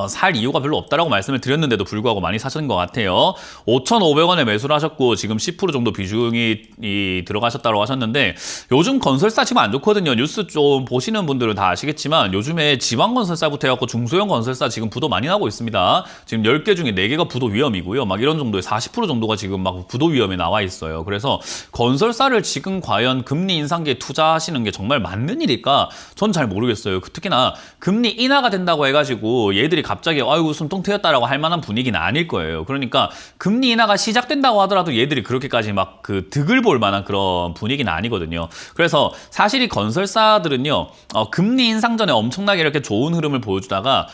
살 이유가 별로 없다라고 말씀을 드렸는데도 불구하고 많이 사신 것 같아요. 5,500원에 매수를 하셨고 지금 10% 정도 비중이 들어가셨다고 하셨는데 요즘 건설사 지금 안 좋거든요. 뉴스 좀 보시는 분들은 다 아시겠지만 요즘에 지방건설사부터 해갖고 중소형 건설사 지금 부도 많이 나고 있습니다. 지금 10개 중에 4개가 부도 위험이고요. 막 이런 정도의 40% 정도가 지금 막 부도 위험에 나와 있어요. 그래서 건설사를 지금 과연 금리 인상기에 투자하시는 게 정말 맞는 일일까? 전 잘 모르겠어요. 특히나 금리 인하가 된다고 해가지고 얘들이 갑자기 아이고 숨통 트였다라고 할 만한 분위기는 아닐 거예요. 그러니까 금리 인하가 시작된다고 하더라도 얘들이 그렇게까지 막 그 득을 볼 만한 그런 분위기는 아니거든요. 그래서 사실 이 건설사들은요 금리 인상 전에 엄청나게 이렇게 좋은 흐름을 보여주다가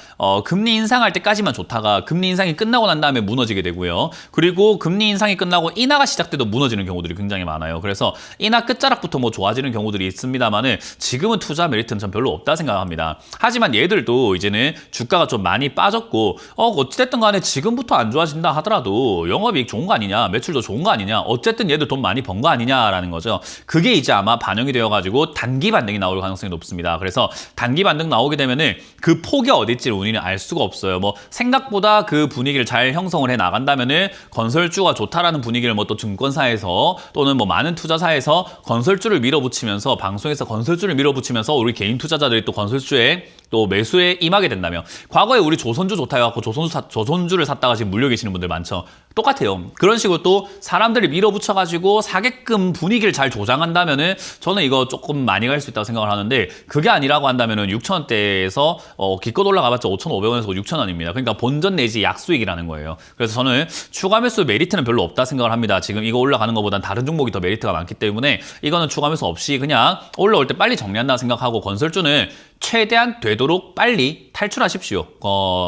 금리 인상할 때까지만 좋다가 금리 인상이 끝나고 난 다음에 무너지게 되고요. 그리고 금리 인상이 끝나고 인하가 시작돼도 무너지는 경우들이 굉장히 많아요. 그래서 인하 끝자락부터 뭐 좋아지는 경우들이 있습니다만은 지금은 투자 메리트는 전 별로 없다 생각합니다. 하지만 얘들도 이제는 주가가 좀 많이 빠졌고 어찌됐든 간에 지금부터 안 좋아진다 하더라도 영업이익 좋은 거 아니냐, 매출도 좋은 거 아니냐, 어쨌든 얘들 돈 많이 번 거 아니냐라는 거죠. 그게 이제 아마 반영이 되어가지고 단기 반등이 나올 가능성이 높습니다. 그래서 단기 반등 나오게 되면은 그 폭이 어딜지를 우리는 알 수가 없어요. 뭐 생각보다 그 분위기를 잘 형성을 해 나간다면은 건설주가 좋다라는 분위기를 뭐 또 증권사에서 또는 뭐 많은 투자사에서 건설주를 밀어붙이면서 방송에서 건설주를 밀어붙이면서 우리 개인 투자자들이 또 건설주에 또 매수에 임하게 된다면 과거에 우리 조선주 좋다 해갖고 조선주를 샀다가 지금 물려 계시는 분들 많죠. 똑같아요. 그런 식으로 또 사람들이 밀어붙여가지고 사게끔 분위기를 잘 조장한다면은 저는 이거 조금 많이 갈 수 있다고 생각을 하는데 그게 아니라고 한다면은 6,000원대에서 기껏 올라가봤자 5,500원에서 6,000원입니다. 그러니까 본전 내지 약수익이라는 거예요. 그래서 저는 추가 매수 메리트는 별로 없다 생각을 합니다. 지금 이거 올라가는 것보단 다른 종목이 더 메리트가 많기 때문에 이거는 추가 매수 없이 그냥 올라올 때 빨리 정리한다 생각하고 건설주는 최대한 되도록 빨리 탈출하십시오.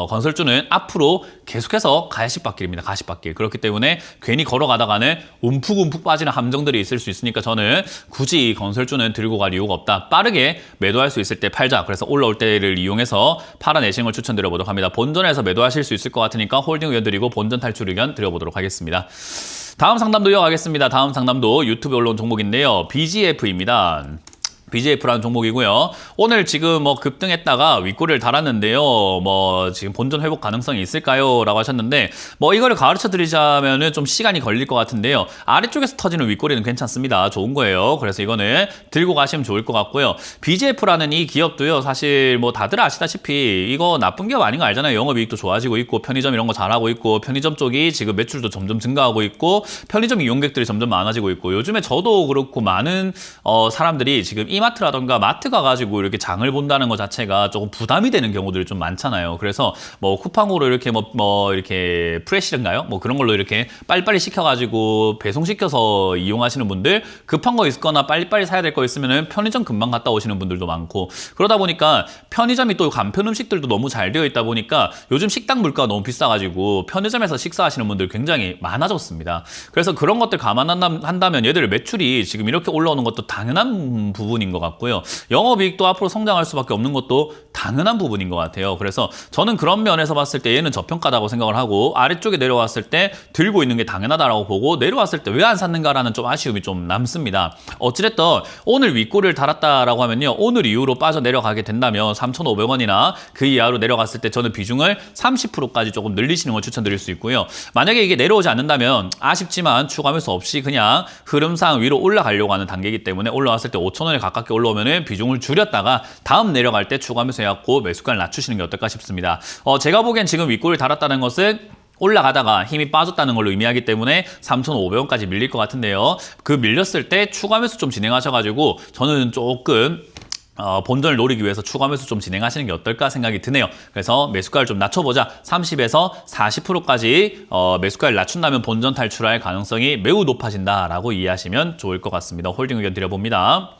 건설주는 앞으로 계속해서 가시밭길입니다. 가시밭길. 그렇기 때문에 괜히 걸어가다가는 움푹움푹 빠지는 함정들이 있을 수 있으니까 저는 굳이 건설주는 들고 갈 이유가 없다. 빠르게 매도할 수 있을 때 팔자. 그래서 올라올 때를 이용해서 팔아내시는 걸 추천드려보도록 합니다. 본전에서 매도하실 수 있을 것 같으니까 홀딩 의견 드리고 본전 탈출 의견 드려보도록 하겠습니다. 다음 상담도 이어가겠습니다. 다음 상담도 유튜브에 올라온 종목인데요. BGF입니다. BGF라는 종목이고요. 오늘 지금 뭐 급등했다가 윗꼬리를 달았는데요. 뭐 지금 본전 회복 가능성이 있을까요? 라고 하셨는데 뭐 이거를 가르쳐 드리자면은 좀 시간이 걸릴 것 같은데요. 아래쪽에서 터지는 윗꼬리는 괜찮습니다. 좋은 거예요. 그래서 이거는 들고 가시면 좋을 것 같고요. BGF라는 이 기업도요. 사실 뭐 다들 아시다시피 이거 나쁜 기업 아닌 거 알잖아요. 영업이익도 좋아지고 있고 편의점 이런 거 잘하고 있고 편의점 쪽이 지금 매출도 점점 증가하고 있고 편의점 이용객들이 점점 많아지고 있고 요즘에 저도 그렇고 많은 사람들이 지금 이마트라던가 마트 가가지고 이렇게 장을 본다는 것 자체가 조금 부담이 되는 경우들이 좀 많잖아요. 그래서 뭐 쿠팡으로 이렇게 뭐 이렇게 프레시인가요? 뭐 그런 걸로 이렇게 빨리빨리 시켜가지고 배송시켜서 이용하시는 분들 급한 거 있거나 빨리빨리 사야 될 거 있으면은 편의점 금방 갔다 오시는 분들도 많고 그러다 보니까 편의점이 또 간편 음식들도 너무 잘 되어 있다 보니까 요즘 식당 물가가 너무 비싸가지고 편의점에서 식사하시는 분들 굉장히 많아졌습니다. 그래서 그런 것들 감안한다면 얘들 매출이 지금 이렇게 올라오는 것도 당연한 부분인 것 같고요. 영업이익도 앞으로 성장할 수밖에 없는 것도 당연한 부분인 것 같아요. 그래서 저는 그런 면에서 봤을 때 얘는 저평가다고 생각을 하고 아래쪽에 내려왔을 때 들고 있는 게 당연하다라고 보고 내려왔을 때 왜 안 샀는가라는 좀 아쉬움이 좀 남습니다. 어찌됐든 오늘 윗꼬리를 달았다라고 하면요. 오늘 이후로 빠져 내려가게 된다면 3,500원이나 그 이하로 내려갔을 때 저는 비중을 30%까지 조금 늘리시는 걸 추천드릴 수 있고요. 만약에 이게 내려오지 않는다면 아쉽지만 추가 매수 없이 그냥 흐름상 위로 올라가려고 하는 단계이기 때문에 올라왔을 때 5,000원에 가깝게 올라오면은 비중을 줄였다가 다음 내려갈 때 추가 매수해갖고 매수가를 낮추시는 게 어떨까 싶습니다. 제가 보기엔 지금 윗꼬리를 달았다는 것은 올라가다가 힘이 빠졌다는 걸로 의미하기 때문에 3,500원까지 밀릴 것 같은데요. 그 밀렸을 때 추가 매수 좀 진행하셔가지고 저는 조금 본전을 노리기 위해서 추가 매수 좀 진행하시는 게 어떨까 생각이 드네요. 그래서 매수가를 좀 낮춰보자. 30에서 40%까지 매수가를 낮춘다면 본전 탈출할 가능성이 매우 높아진다라고 이해하시면 좋을 것 같습니다. 홀딩 의견 드려봅니다.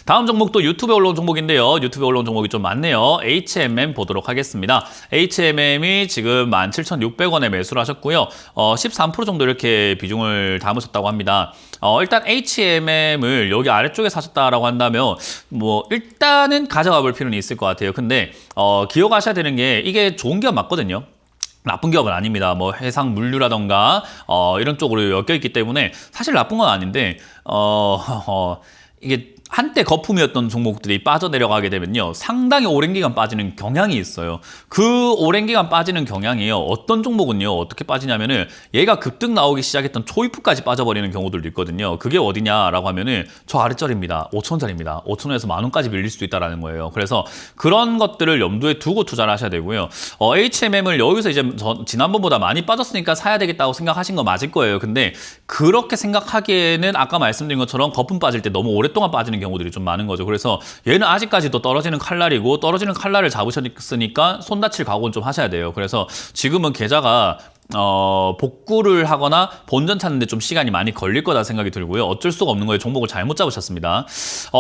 다음 종목도 유튜브에 올라온 종목인데요. 유튜브에 올라온 종목이 좀 많네요. HMM 보도록 하겠습니다. HMM이 지금 17,600원에 매수를 하셨고요. 13% 정도 이렇게 비중을 담으셨다고 합니다. 일단 HMM을 여기 아래쪽에 사셨다라고 한다면 뭐 일단은 가져가 볼 필요는 있을 것 같아요. 근데 기억하셔야 되는 게 이게 좋은 기업 맞거든요. 나쁜 기업은 아닙니다. 뭐 해상 물류라던가 이런 쪽으로 엮여 있기 때문에 사실 나쁜 건 아닌데 이게 한때 거품이었던 종목들이 빠져내려가게 되면요. 상당히 오랜 기간 빠지는 경향이 있어요. 그 오랜 기간 빠지는 경향이요. 어떤 종목은요. 어떻게 빠지냐면은 얘가 급등 나오기 시작했던 초입후까지 빠져버리는 경우들도 있거든요. 그게 어디냐라고 하면은 저 아래절입니다. 5,000원짜리입니다. 5,000원에서 10,000원까지 밀릴 수도 있다라는 거예요. 그래서 그런 것들을 염두에 두고 투자를 하셔야 되고요. HMM을 여기서 이제 지난번보다 많이 빠졌으니까 사야 되겠다고 생각하신 거 맞을 거예요. 근데 그렇게 생각하기에는 아까 말씀드린 것처럼 거품 빠질 때 너무 오랫동안 빠지는 경우들이 좀 많은 거죠. 그래서 얘는 아직까지도 떨어지는 칼날이고 떨어지는 칼날을 잡으셨으니까 손 다칠 각오는 좀 하셔야 돼요. 그래서 지금은 계좌가 복구를 하거나 본전 찾는데 좀 시간이 많이 걸릴 거다 생각이 들고요. 어쩔 수가 없는 거예요. 종목을 잘못 잡으셨습니다.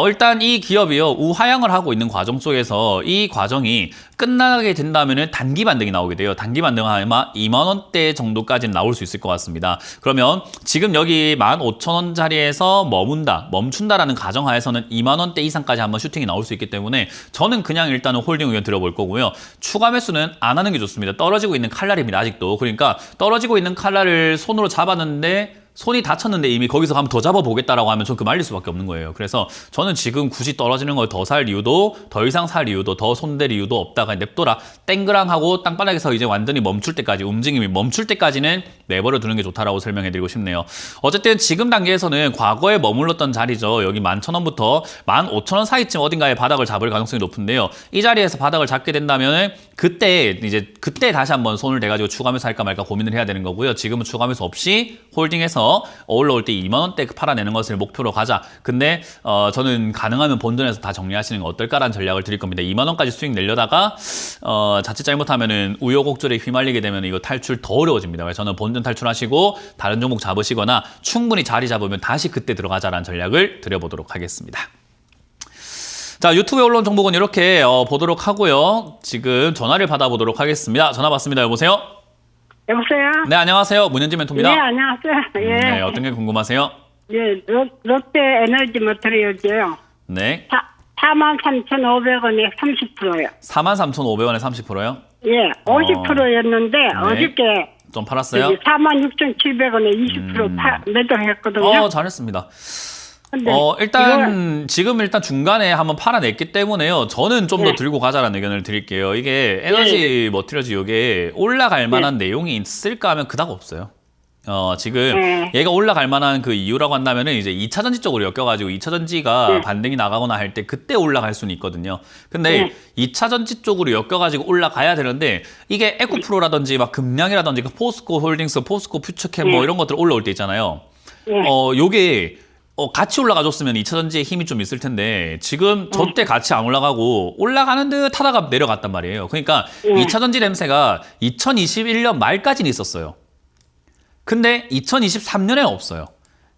일단 이 기업이요. 우하향을 하고 있는 과정 속에서 이 과정이 끝나게 된다면은 단기 반등이 나오게 돼요. 단기 반등은 아마 2만 원대 정도까지는 나올 수 있을 것 같습니다. 그러면 지금 여기 15,000원짜리에서 멈춘다라는 가정하에서는 2만 원대 이상까지 한번 슈팅이 나올 수 있기 때문에 저는 그냥 일단은 홀딩 의견 들어볼 거고요. 추가 매수는 안 하는 게 좋습니다. 떨어지고 있는 칼날입니다. 아직도. 그러니까 떨어지고 있는 칼날을 손으로 잡았는데 손이 다쳤는데 이미 거기서 한번 더 잡아보겠다라고 하면 전 그 말릴 수밖에 없는 거예요. 그래서 저는 지금 굳이 떨어지는 걸 더 살 이유도 더 이상 살 이유도 더 손댈 이유도 없다가 냅둬라. 땡그랑하고 땅바닥에서 이제 완전히 멈출 때까지 움직임이 멈출 때까지는 내버려 두는 게 좋다라고 설명해드리고 싶네요. 어쨌든 지금 단계에서는 과거에 머물렀던 자리죠. 여기 11,000원부터 15,000원 사이쯤 어딘가에 바닥을 잡을 가능성이 높은데요. 이 자리에서 바닥을 잡게 된다면 그때 다시 한번 손을 대가지고 추가매수 할까 말까 고민을 해야 되는 거고요. 지금은 추가매수 없이 홀딩해서 올라올 때 2만 원대 팔아내는 것을 목표로 가자. 근데 저는 가능하면 본전에서 다 정리하시는 거 어떨까라는 전략을 드릴 겁니다. 2만 원까지 수익 내려다가 자칫 잘못하면은 우여곡절에 휘말리게 되면 이거 탈출 더 어려워집니다. 그래서 저는 본전 탈출하시고 다른 종목 잡으시거나 충분히 자리 잡으면 다시 그때 들어가자라는 전략을 드려보도록 하겠습니다. 자, 유튜브에 올라온 종목은 이렇게 보도록 하고요. 지금 전화를 받아보도록 하겠습니다. 전화 받습니다. 여보세요? 여보세요? 네, 안녕하세요. 문현진 멘토입니다. 네, 안녕하세요. 예. 네, 어떤 게 궁금하세요? 예, 롯데 에너지 머티리얼즈요. 네. 43,500원에 30%요. 43,500원에 30%요? 예, 50%였는데 어저께 좀 팔았어요? 46,700원에 20% 매도했거든요. 잘했습니다. 근데 지금 중간에 한번 팔아냈기 때문에요. 저는 좀 더 들고 가자라는 의견을 드릴게요. 이게 에너지 머티리얼즈 이게 올라갈 만한 내용이 있을까 하면 그닥 없어요. 지금 얘가 올라갈 만한 그 이유라고 한다면은 이제 2차 전지 쪽으로 엮여가지고 2차 전지가 반등이 나가거나 할 때 그때 올라갈 수는 있거든요. 근데 2차 전지 쪽으로 엮여가지고 올라가야 되는데 이게 에코프로라든지 막 금량이라든지 포스코 홀딩스, 포스코 퓨처캠 뭐 이런 것들 올라올 때 있잖아요. 요게 같이 올라가줬으면 2차 전지에 힘이 좀 있을 텐데 지금 저때 같이 안 올라가고 올라가는 듯 하다가 내려갔단 말이에요. 그러니까 2차 전지 냄새가 2021년 말까지는 있었어요. 근데 2023년에는 없어요.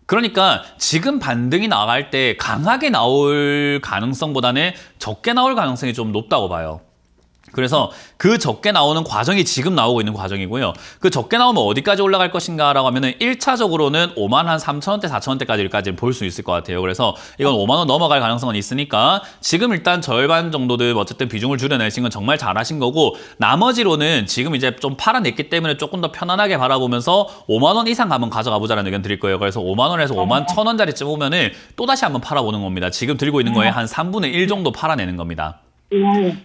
그러니까 지금 반등이 나갈 때 강하게 나올 가능성보다는 적게 나올 가능성이 좀 높다고 봐요. 그래서 그 적게 나오는 과정이 지금 나오고 있는 과정이고요. 그 적게 나오면 어디까지 올라갈 것인가라고 하면은 1차적으로는 5만 한 3,000원대, 4,000원대까지를 볼 수 있을 것 같아요. 그래서 이건 5만 원 넘어갈 가능성은 있으니까 지금 일단 절반 정도는 어쨌든 비중을 줄여내신 건 정말 잘하신 거고 나머지로는 지금 이제 좀 팔아냈기 때문에 조금 더 편안하게 바라보면서 5만 원 이상 가면 가져가 보자라는 의견 드릴 거예요. 그래서 5만 원에서 5만 1,000원짜리쯤 오면은 또다시 한번 팔아보는 겁니다. 지금 들고 있는 거에 한 3분의 1 정도 팔아내는 겁니다.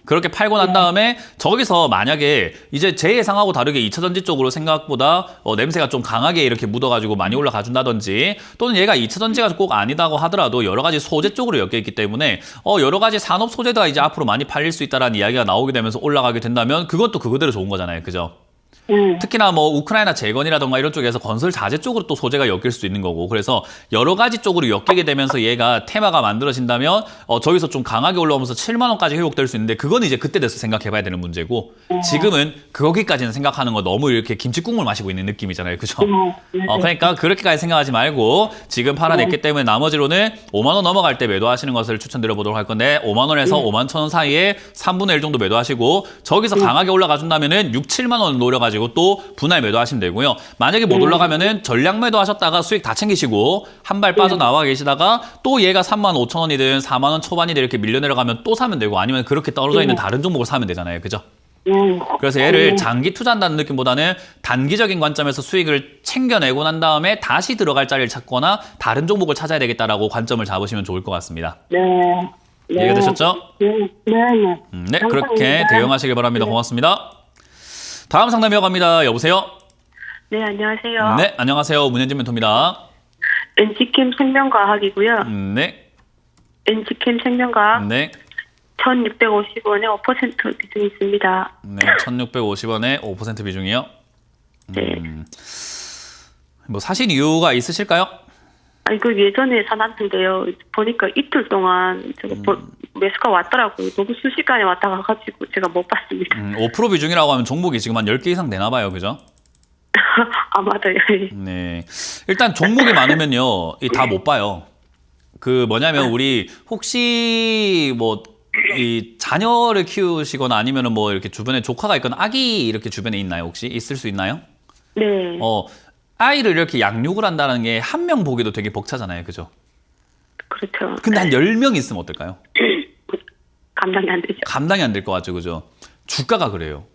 그렇게 팔고 난 다음에 저기서 만약에 이제 제 예상하고 다르게 2차 전지 쪽으로 생각보다 냄새가 좀 강하게 이렇게 묻어가지고 많이 올라가 준다든지 또는 얘가 2차 전지가 꼭 아니다고 하더라도 여러 가지 소재 쪽으로 엮여 있기 때문에 여러 가지 산업 소재가 이제 앞으로 많이 팔릴 수 있다라는 이야기가 나오게 되면서 올라가게 된다면 그것도 그거대로 좋은 거잖아요. 그죠? 특히나 뭐 우크라이나 재건이라던가 이런 쪽에서 건설 자재 쪽으로 또 소재가 엮일 수 있는 거고 그래서 여러 가지 쪽으로 엮이게 되면서 얘가 테마가 만들어진다면 저기서 좀 강하게 올라오면서 7만 원까지 회복될 수 있는데 그건 이제 그때 돼서 생각해봐야 되는 문제고 지금은 거기까지는 생각하는 거 너무 이렇게 김치국물 마시고 있는 느낌이잖아요, 그죠? 그러니까 그렇게까지 생각하지 말고 지금 팔아냈기 때문에 나머지로는 5만 원 넘어갈 때 매도하시는 것을 추천드려보도록 할 건데 5만 원에서 5만 1천 원 사이에 3분의 1 정도 매도하시고 저기서 강하게 올라가 준다면은 6, 7만 원 노려가지고 또 분할 매도하시면 되고요. 만약에 못 올라가면은 전량 매도하셨다가 수익 다 챙기시고 한 발 빠져나와 계시다가 또 얘가 3만 5천 원이든 4만 원 초반이든 이렇게 밀려 내려가면 또 사면 되고 아니면 그렇게 떨어져 있는 다른 종목을 사면 되잖아요, 그죠? 그래서 얘를 장기 투자한다는 느낌보다는 단기적인 관점에서 수익을 챙겨내고 난 다음에 다시 들어갈 자리를 찾거나 다른 종목을 찾아야 되겠다라고 관점을 잡으시면 좋을 것 같습니다. 네. 이해가 되셨죠? 네. 네, 그렇게 대응하시길 바랍니다. 고맙습니다. 다음 상담 이어갑니다. 여보세요? 네, 안녕하세요. 네, 안녕하세요. 문현진 멘토입니다. 엔지캠 생명과학이고요. 네, 엔지캠 생명과학 네, 1,650원에 5% 비중이 있습니다. 네, 1,650원에 5% 비중이요. 네. 뭐 사실 이유가 있으실까요? 아니, 그 예전에 사놨는데요. 보니까 이틀 동안 제가 매수가 왔더라고요. 너무 순식간에 왔다 가가지고 제가 못 봤습니다. 5% 비중이라고 하면 종목이 지금 한 10개 이상 되나 봐요. 그죠? 아, 맞아요. 네. 일단 종목이 많으면요. 다 못 봐요. 그 뭐냐면 우리 혹시 뭐 이 자녀를 키우시거나 아니면은 뭐 이렇게 주변에 조카가 있거나 아기 이렇게 주변에 있나요? 혹시 있을 수 있나요? 네. 아이를 이렇게 양육을 한다는 게 한 명 보기도 되게 벅차잖아요. 그죠? 그렇죠. 근데 한 10명 있으면 어떨까요? 감당이 안 되죠. 감당이 안 될 것 같죠. 그죠? 주가가 그래요.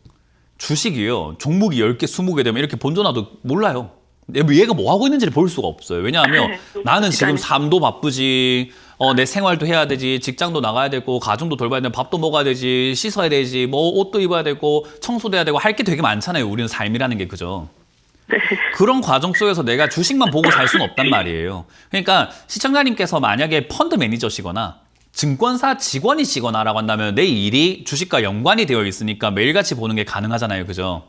주식이요. 종목이 10개, 20개 되면 이렇게 본전화도 몰라요. 얘가 뭐 하고 있는지를 볼 수가 없어요. 왜냐하면 나는 지금 삶도 바쁘지, 내 생활도 해야 되지, 직장도 나가야 되고, 가정도 돌봐야 되고, 밥도 먹어야 되지, 씻어야 되지, 뭐 옷도 입어야 되고, 청소도 해야 되고, 할 게 되게 많잖아요. 우리는 삶이라는 게, 그죠? 그런 과정 속에서 내가 주식만 보고 살 수는 없단 말이에요. 그러니까 시청자님께서 만약에 펀드 매니저시거나 증권사 직원이시거나라고 한다면 내 일이 주식과 연관이 되어 있으니까 매일같이 보는 게 가능하잖아요. 그죠?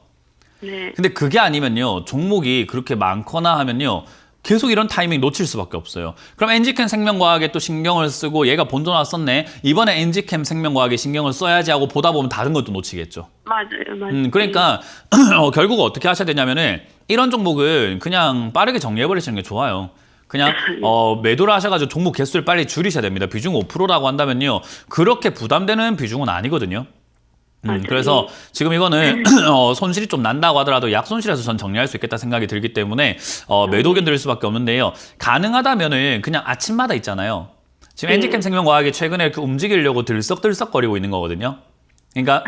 네. 근데 그게 아니면요. 종목이 그렇게 많거나 하면요. 계속 이런 타이밍 놓칠 수밖에 없어요. 그럼 엔지캠 생명과학에 또 신경을 쓰고 얘가 본전화 썼네. 이번에 엔지캠 생명과학에 신경을 써야지 하고 보다 보면 다른 것도 놓치겠죠. 맞아요. 그러니까 결국 어떻게 하셔야 되냐면은 이런 종목은 그냥 빠르게 정리해버리시는 게 좋아요. 그냥 매도를 하셔가지고 종목 개수를 빨리 줄이셔야 됩니다. 비중 5%라고 한다면요. 그렇게 부담되는 비중은 아니거든요. 그래서 지금 이거는 손실이 좀 난다고 하더라도 약손실에서 전 정리할 수 있겠다 생각이 들기 때문에 매도 의견 드릴 수밖에 없는데요. 가능하다면은 그냥 아침마다 있잖아요. 지금 엔지캠 생명과학이 최근에 이렇게 움직이려고 들썩들썩거리고 있는 거거든요. 그러니까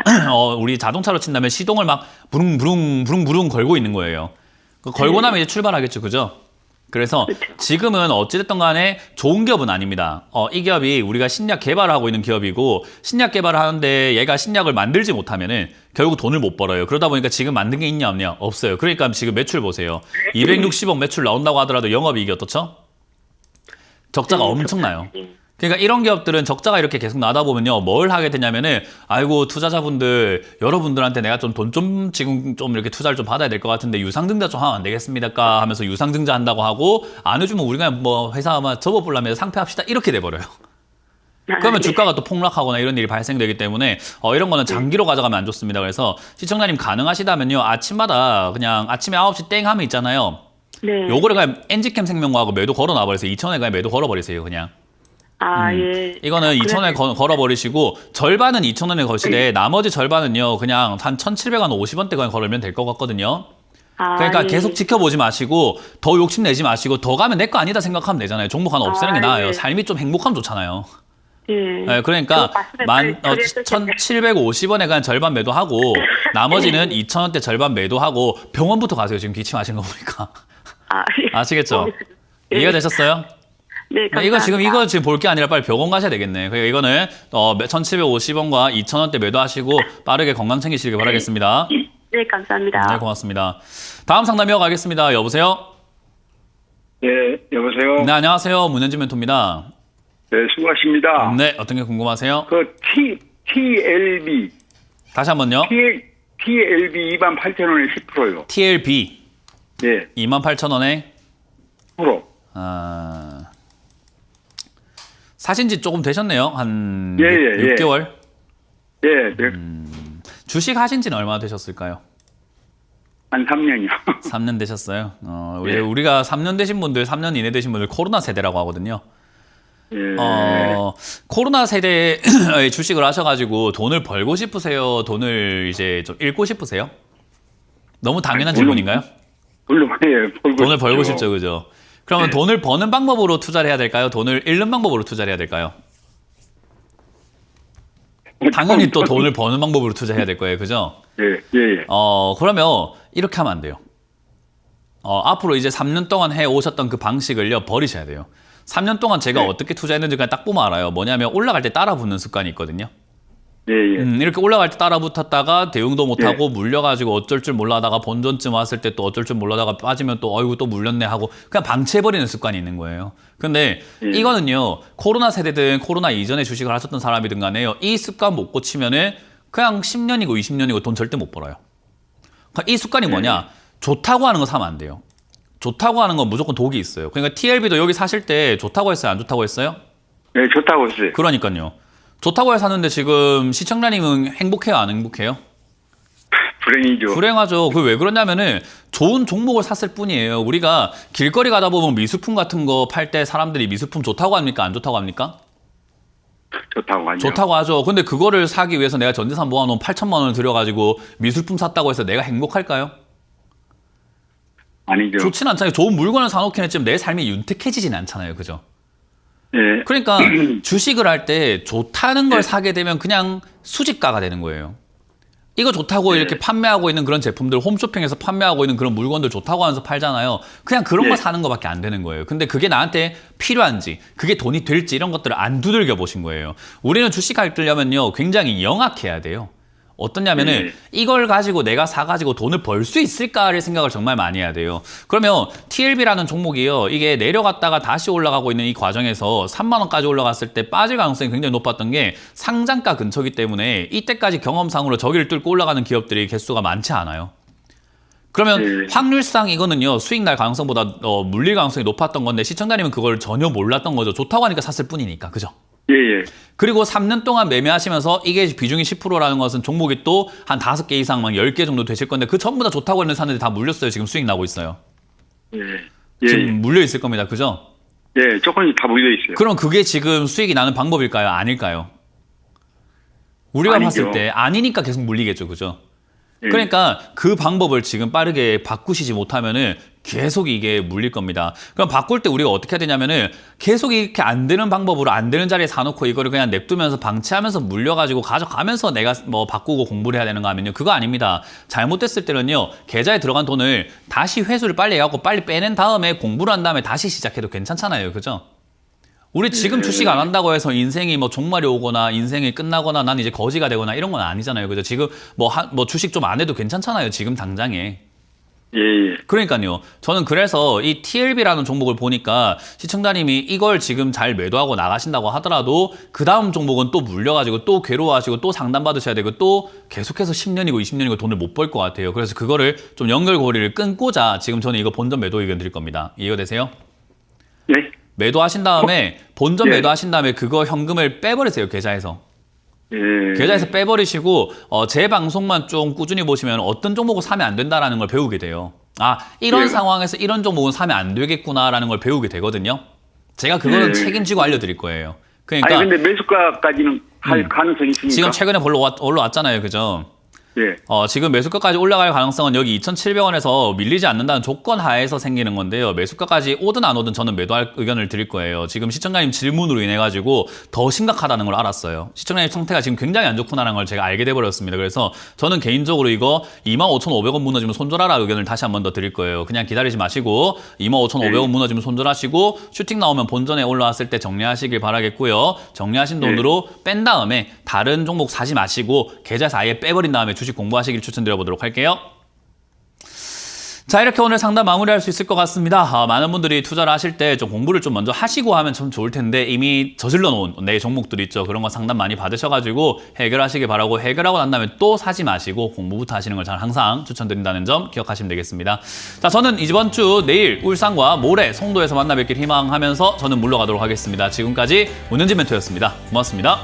우리 자동차로 친다면 시동을 막 부릉부릉 걸고 있는 거예요. 걸고 나면 이제 출발하겠죠, 그죠? 그래서 지금은 어찌됐든 간에 좋은 기업은 아닙니다. 이 기업이 우리가 신약 개발을 하고 있는 기업이고 신약 개발을 하는데 얘가 신약을 만들지 못하면은 결국 돈을 못 벌어요. 그러다 보니까 지금 만든 게 있냐 없냐? 없어요. 그러니까 지금 매출 보세요. 260억 매출 나온다고 하더라도 영업이익이 어떻죠? 적자가 엄청나요. 그러니까 이런 기업들은 적자가 이렇게 계속 나다 보면요. 뭘 하게 되냐면은 아이고 투자자분들 여러분들한테 내가 좀 돈 좀 지금 좀 이렇게 투자를 좀 받아야 될 것 같은데 유상증자 좀 하면 안 되겠습니까? 하면서 유상증자 한다고 하고 안 해주면 우리가 뭐 회사 아마 접어보려면 상폐합시다 이렇게 돼버려요. 그러면 주가가 또 폭락하거나 이런 일이 발생되기 때문에 이런 거는 장기로 가져가면 안 좋습니다. 그래서 시청자님 가능하시다면요. 아침마다 그냥 아침에 9시 땡 하면 있잖아요. 네. 요거를 그냥 엔지캠 생명과하고 매도 걸어놔버리세요. 2,000원에 그냥 매도 걸어버리세요. 그냥. 예. 이거는 2,000원에 걸어버리시고 절반은 2,000원에 거시되 나머지 절반은요. 그냥 한 1,700원 50원대 그냥 걸으면 될 것 같거든요. 그러니까 예. 계속 지켜보지 마시고 더 욕심내지 마시고 더 가면 내 거 아니다 생각하면 되잖아요. 종목 하나 없애는 게 나아요. 예. 삶이 좀 행복하면 좋잖아요. 예. 네, 그러니까 1,750원에 그냥 절반 매도하고 나머지는 2,000원대 절반 매도하고 병원부터 가세요. 지금 기침하시는 거 보니까. 예. 아시겠죠? 예. 이해가 되셨어요? 네, 감사합니다. 이거 지금 볼 게 아니라 빨리 병원 가셔야 되겠네. 그러니까 이거는 1,750원과 2,000원대 매도하시고 빠르게 건강 챙기시길 바라겠습니다. 네, 감사합니다. 네, 고맙습니다. 다음 상담 이어가겠습니다. 여보세요? 네, 여보세요. 네, 안녕하세요. 문현진 멘토입니다. 네, 수고하십니다. 네, 어떤 게 궁금하세요? 그 TLB, 다시 한번요. TLB 28,000원에 10%요. TLB 예, 28,000원에 10%. 사신 지 조금 되셨네요. 한 예, 예, 6개월? 예, 네. 주식 하신 지는 얼마나 되셨을까요? 한 3년이요. 3년 되셨어요. 예. 우리가 3년 되신 분들, 3년 이내 되신 분들 코로나 세대라고 하거든요. 예. 코로나 세대에 주식을 하셔가지고 돈을 벌고 싶으세요? 돈을 이제 좀 잃고 싶으세요? 너무 당연한 물론 질문인가요? 물론, 예, 돈을 벌고 싶죠, 그죠? 그러면 네. 돈을 버는 방법으로 투자를 해야 될까요? 돈을 잃는 방법으로 투자를 해야 될까요? 당연히 또 돈을 버는 방법으로 투자해야 될 거예요, 그죠? 예, 예, 예. 그러면 이렇게 하면 안 돼요. 앞으로 이제 3년 동안 해 오셨던 그 방식을요, 버리셔야 돼요. 3년 동안 제가 네. 어떻게 투자했는지 그냥 딱 보면 알아요. 뭐냐면 올라갈 때 따라 붙는 습관이 있거든요. 예, 예. 이렇게 올라갈 때 따라 붙었다가 대응도 못하고 물려가지고 어쩔 줄 몰라다가 본전쯤 왔을 때 또 어쩔 줄 몰라다가 빠지면 또 어이구 또 물렸네 하고 그냥 방치해버리는 습관이 있는 거예요. 근데 예. 이거는요, 코로나 세대든 코로나 이전에 주식을 하셨던 사람이든 간에요, 이 습관 못 고치면은 그냥 10년이고 20년이고 돈 절대 못 벌어요. 그러니까 이 습관이 뭐냐? 좋다고 하는 거 사면 안 돼요. 좋다고 하는 건 무조건 독이 있어요. 그러니까 TLB도 여기 사실 때 좋다고 했어요? 안 좋다고 했어요? 예, 좋다고 했어요. 그러니까요. 좋다고 해서 샀는데 지금 시청자님은 행복해요? 안 행복해요? 불행이죠. 불행하죠. 그 왜 그러냐면은 좋은 종목을 샀을 뿐이에요. 우리가 길거리 가다 보면 미술품 같은 거 팔 때 사람들이 미술품 좋다고 합니까? 안 좋다고 합니까? 좋다고 하죠. 좋다고 하죠. 근데 그거를 사기 위해서 내가 전재산 모아놓은 8천만 원을 들여가지고 미술품 샀다고 해서 내가 행복할까요? 아니죠. 좋진 않잖아요. 좋은 물건을 사놓긴 했지만 내 삶이 윤택해지진 않잖아요. 그죠? 예. 그러니까 주식을 할 때 좋다는 걸 네. 사게 되면 그냥 수집가가 되는 거예요. 이거 좋다고 네. 이렇게 판매하고 있는 그런 제품들, 홈쇼핑에서 판매하고 있는 그런 물건들 좋다고 하면서 팔잖아요. 그냥 그런 네. 거 사는 거밖에 안 되는 거예요. 근데 그게 나한테 필요한지, 그게 돈이 될지 이런 것들을 안 두들겨 보신 거예요. 우리는 주식할 때려면요, 굉장히 영악해야 돼요. 어떠냐면은 네. 이걸 가지고 내가 사가지고 돈을 벌 수 있을까를 생각을 정말 많이 해야 돼요. 그러면 TLB라는 종목이요, 이게 내려갔다가 다시 올라가고 있는 이 과정에서 3만 원까지 올라갔을 때 빠질 가능성이 굉장히 높았던 게 상장가 근처기 때문에 이때까지 경험상으로 저기를 뚫고 올라가는 기업들이 개수가 많지 않아요. 그러면 네. 확률상 이거는요, 수익 날 가능성보다 물릴 가능성이 높았던 건데 시청자님은 그걸 전혀 몰랐던 거죠. 좋다고 하니까 샀을 뿐이니까. 그죠? 예, 예. 그리고 3년 동안 매매하시면서 이게 비중이 10%라는 것은 종목이 또 한 5개 이상 막 10개 정도 되실 건데 그 전부 다 좋다고 했는데 샀는데 다 물렸어요. 지금 수익 나고 있어요. 예. 예. 지금 물려 있을 겁니다. 그죠? 예, 조금씩 다 물려 있어요. 그럼 그게 지금 수익이 나는 방법일까요? 아닐까요? 우리가 아니죠. 봤을 때 아니니까 계속 물리겠죠. 그죠? 예. 그러니까 그 방법을 지금 빠르게 바꾸시지 못하면은 계속 이게 물릴 겁니다. 그럼 바꿀 때 우리가 어떻게 해야 되냐면은 계속 이렇게 안 되는 방법으로 안 되는 자리에 사놓고 이거를 그냥 냅두면서 방치하면서 물려가지고 가져가면서 내가 뭐 바꾸고 공부를 해야 되는가 하면요. 그거 아닙니다. 잘못됐을 때는요. 계좌에 들어간 돈을 다시 회수를 빨리 해갖고 빨리 빼낸 다음에 공부를 한 다음에 다시 시작해도 괜찮잖아요. 그죠? 우리 지금 주식 안 한다고 해서 인생이 뭐 종말이 오거나 인생이 끝나거나 난 이제 거지가 되거나 이런 건 아니잖아요. 그죠? 지금 뭐 주식 좀 안 해도 괜찮잖아요. 지금 당장에. 예, 예. 그러니까요. 저는 그래서 이 TLB라는 종목을 보니까 시청자님이 이걸 지금 잘 매도하고 나가신다고 하더라도 그 다음 종목은 또 물려가지고 또 괴로워하시고 또 상담받으셔야 되고 또 계속해서 10년이고 20년이고 돈을 못 벌 것 같아요. 그래서 그거를 좀 연결고리를 끊고자 지금 저는 이거 본전 매도 의견 드릴 겁니다. 이해되세요? 예. 매도하신 다음에 본전 예. 매도하신 다음에 그거 현금을 빼버리세요. 계좌에서. 예. 계좌에서 빼버리시고 제 방송만 좀 꾸준히 보시면 어떤 종목을 사면 안 된다라는 걸 배우게 돼요. 아, 이런 예. 상황에서 이런 종목은 사면 안 되겠구나라는 걸 배우게 되거든요. 제가 그거는 예. 책임지고 알려드릴 거예요. 그러니까 아니, 근데 매수가까지는 할 가능성이 있습니까? 지금 최근에 올라왔잖아요. 그죠? 예. 지금 매수가까지 올라갈 가능성은 여기 2,700원에서 밀리지 않는다는 조건 하에서 생기는 건데요. 매수가까지 오든 안 오든 저는 매도할 의견을 드릴 거예요. 지금 시청자님 질문으로 인해 가지고 더 심각하다는 걸 알았어요. 시청자님 상태가 지금 굉장히 안 좋구나라는 걸 제가 알게 돼 버렸습니다. 그래서 저는 개인적으로 이거 25,500원 무너지면 손절하라 의견을 다시 한 번 더 드릴 거예요. 그냥 기다리지 마시고 25,500원 무너지면 손절하시고 슈팅 나오면 본전에 올라왔을 때 정리하시길 바라겠고요. 정리하신 돈으로 뺀 다음에 다른 종목 사지 마시고 계좌에서 아예 빼버린 다음에 주식 공부하시길 추천드려보도록 할게요. 자, 이렇게 오늘 상담 마무리할 수 있을 것 같습니다. 많은 분들이 투자를 하실 때 좀 공부를 좀 먼저 하시고 하면 참 좋을 텐데 이미 저질러 놓은 내 종목들 있죠. 그런 거 상담 많이 받으셔가지고 해결하시길 바라고, 해결하고 난 다음에 또 사지 마시고 공부부터 하시는 걸 저는 항상 추천드린다는 점 기억하시면 되겠습니다. 자, 저는 이번 주 내일 울산과 모레 송도에서 만나 뵙길 희망하면서 저는 물러가도록 하겠습니다. 지금까지 문현진 멘토였습니다. 고맙습니다.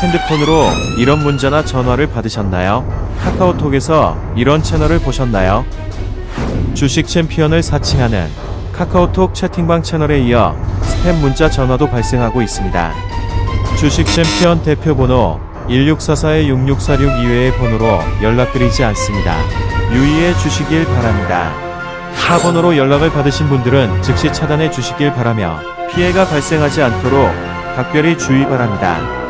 핸드폰으로 이런 문자나 전화를 받으셨나요? 카카오톡에서 이런 채널을 보셨나요? 주식 챔피언을 사칭하는 카카오톡 채팅방 채널에 이어 스팸 문자 전화도 발생하고 있습니다. 주식 챔피언 대표번호 1644-6646 이외의 번호로 연락드리지 않습니다. 유의해 주시길 바랍니다. 타 번호로 연락을 받으신 분들은 즉시 차단해 주시길 바라며 피해가 발생하지 않도록 각별히 주의 바랍니다.